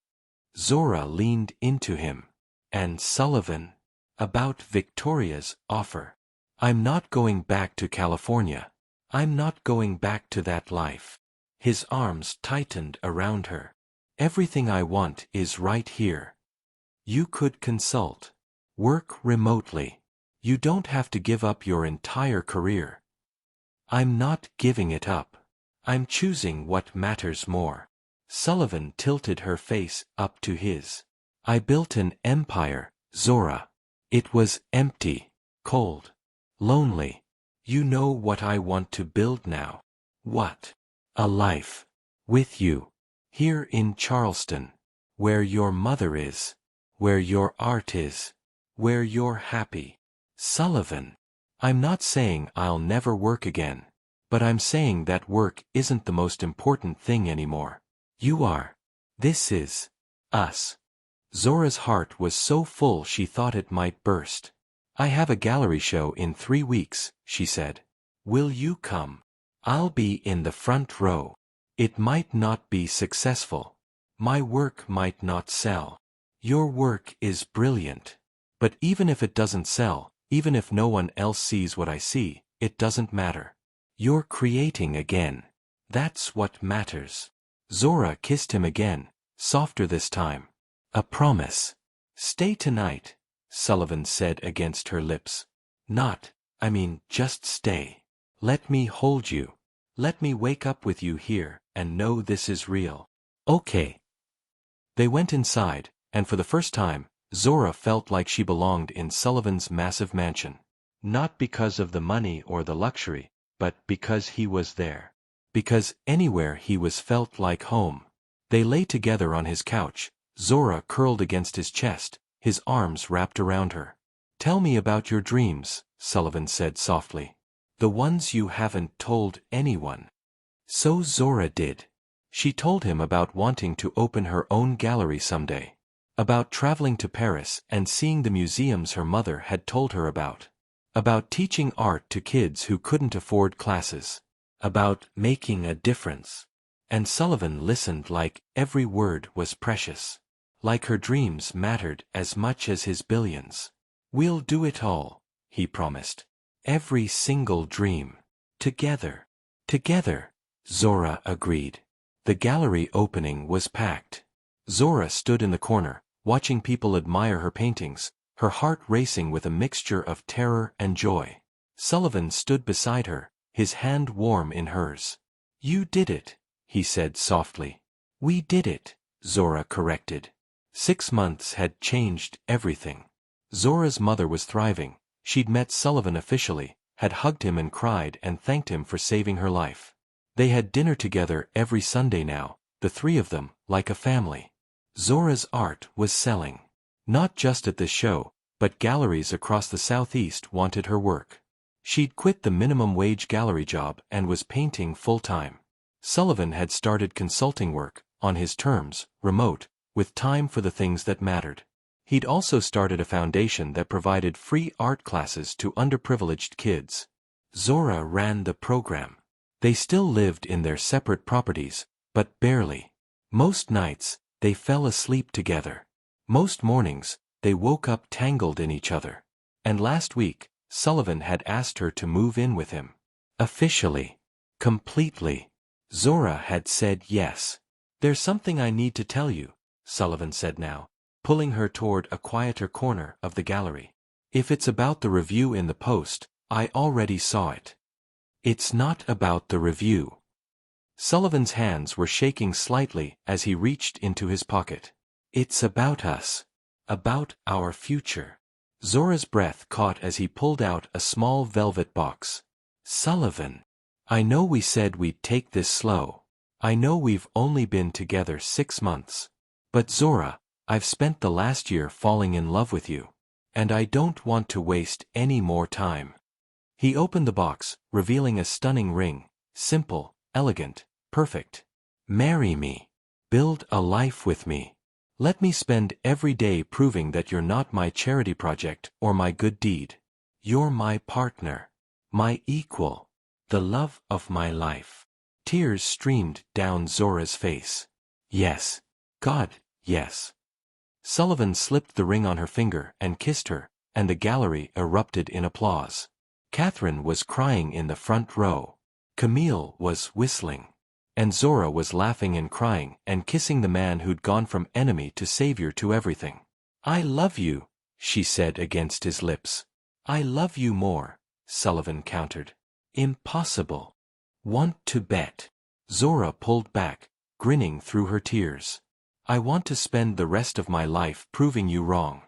Zora leaned into him. And Sullivan. About Victoria's offer. I'm not going back to California. I'm not going back to that life. His arms tightened around her. Everything I want is right here. You could consult. Work remotely. You don't have to give up your entire career. I'm not giving it up. I'm choosing what matters more. Sullivan tilted her face up to his. I built an empire, Zora. It was empty, cold, lonely. You know what I want to build now. What? A life. With you. Here in Charleston. Where your mother is. Where your art is. Where you're happy. Sullivan. I'm not saying I'll never work again. But I'm saying that work isn't the most important thing anymore. You are. This is. Us. Zora's heart was so full she thought it might burst. I have a gallery show in 3 weeks, she said. Will you come? I'll be in the front row. It might not be successful. My work might not sell. Your work is brilliant. But even if it doesn't sell, even if no one else sees what I see, it doesn't matter. You're creating again. That's what matters. Zora kissed him again, softer this time. A promise. Stay tonight, Sullivan said against her lips. Just stay. Let me hold you. Let me wake up with you here and know this is real. Okay. They went inside, and for the first time, Zora felt like she belonged in Sullivan's massive mansion. Not because of the money or the luxury, but because he was there. Because anywhere he was felt like home. They lay together on his couch, Zora curled against his chest, his arms wrapped around her. Tell me about your dreams, Sullivan said softly. The ones you haven't told anyone. So Zora did. She told him about wanting to open her own gallery someday. About traveling to Paris and seeing the museums her mother had told her about. About teaching art to kids who couldn't afford classes. About making a difference. And Sullivan listened like every word was precious. Like her dreams mattered as much as his billions. We'll do it all, he promised. Every single dream. Together. Together, Zora agreed. The gallery opening was packed. Zora stood in the corner, watching people admire her paintings, her heart racing with a mixture of terror and joy. Sullivan stood beside her, his hand warm in hers. You did it, he said softly. We did it, Zora corrected. 6 months had changed everything. Zora's mother was thriving. She'd met Sullivan officially, had hugged him and cried and thanked him for saving her life. They had dinner together every Sunday now, the 3 of them, like a family. Zora's art was selling. Not just at this show, but galleries across the Southeast wanted her work. She'd quit the minimum wage gallery job and was painting full-time. Sullivan had started consulting work, on his terms, remote, with time for the things that mattered. He'd also started a foundation that provided free art classes to underprivileged kids. Zora ran the program. They still lived in their separate properties, but barely. Most nights, they fell asleep together. Most mornings, they woke up tangled in each other. And last week, Sullivan had asked her to move in with him. Officially. Completely. Zora had said yes. There's something I need to tell you, Sullivan said now, pulling her toward a quieter corner of the gallery. If it's about the review in the Post, I already saw it. It's not about the review. Sullivan's hands were shaking slightly as he reached into his pocket. It's about us. About our future. Zora's breath caught as he pulled out a small velvet box. Sullivan. I know we said we'd take this slow. I know we've only been together 6 months. But Zora, I've spent the last year falling in love with you. And I don't want to waste any more time. He opened the box, revealing a stunning ring. Simple, elegant, perfect. Marry me. Build a life with me. Let me spend every day proving that you're not my charity project or my good deed. You're my partner. My equal. The love of my life. Tears streamed down Zora's face. Yes. God, yes. Sullivan slipped the ring on her finger and kissed her, and the gallery erupted in applause. Catherine was crying in the front row. Camille was whistling. And Zora was laughing and crying and kissing the man who'd gone from enemy to savior to everything. I love you, she said against his lips. I love you more, Sullivan countered. Impossible. Want to bet? Zora pulled back, grinning through her tears. I want to spend the rest of my life proving you wrong.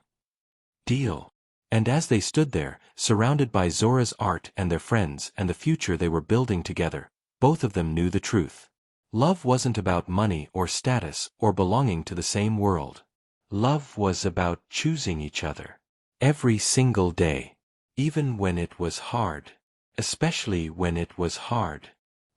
Deal. And as they stood there, surrounded by Zora's art and their friends and the future they were building together, both of them knew the truth. Love wasn't about money or status or belonging to the same world. Love was about choosing each other. Every single day. Even when it was hard. Especially when it was hard.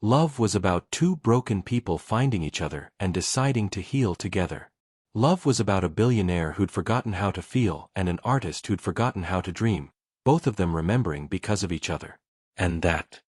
Love was about two broken people finding each other and deciding to heal together. Love was about a billionaire who'd forgotten how to feel and an artist who'd forgotten how to dream, both of them remembering because of each other. And that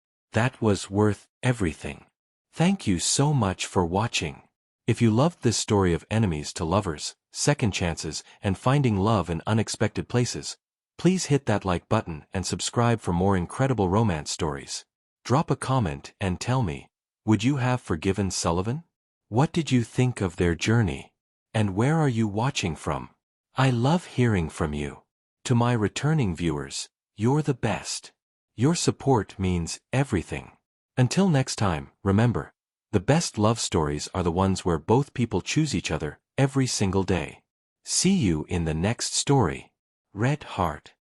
was worth everything. Thank you so much for watching. If you loved this story of enemies to lovers, second chances, and finding love in unexpected places, please hit that like button and subscribe for more incredible romance stories. Drop a comment and tell me, would you have forgiven Sullivan? What did you think of their journey? And where are you watching from? I love hearing from you. To my returning viewers, you're the best. Your support means everything. Until next time, remember, the best love stories are the ones where both people choose each other every single day. See you in the next story. Red Heart.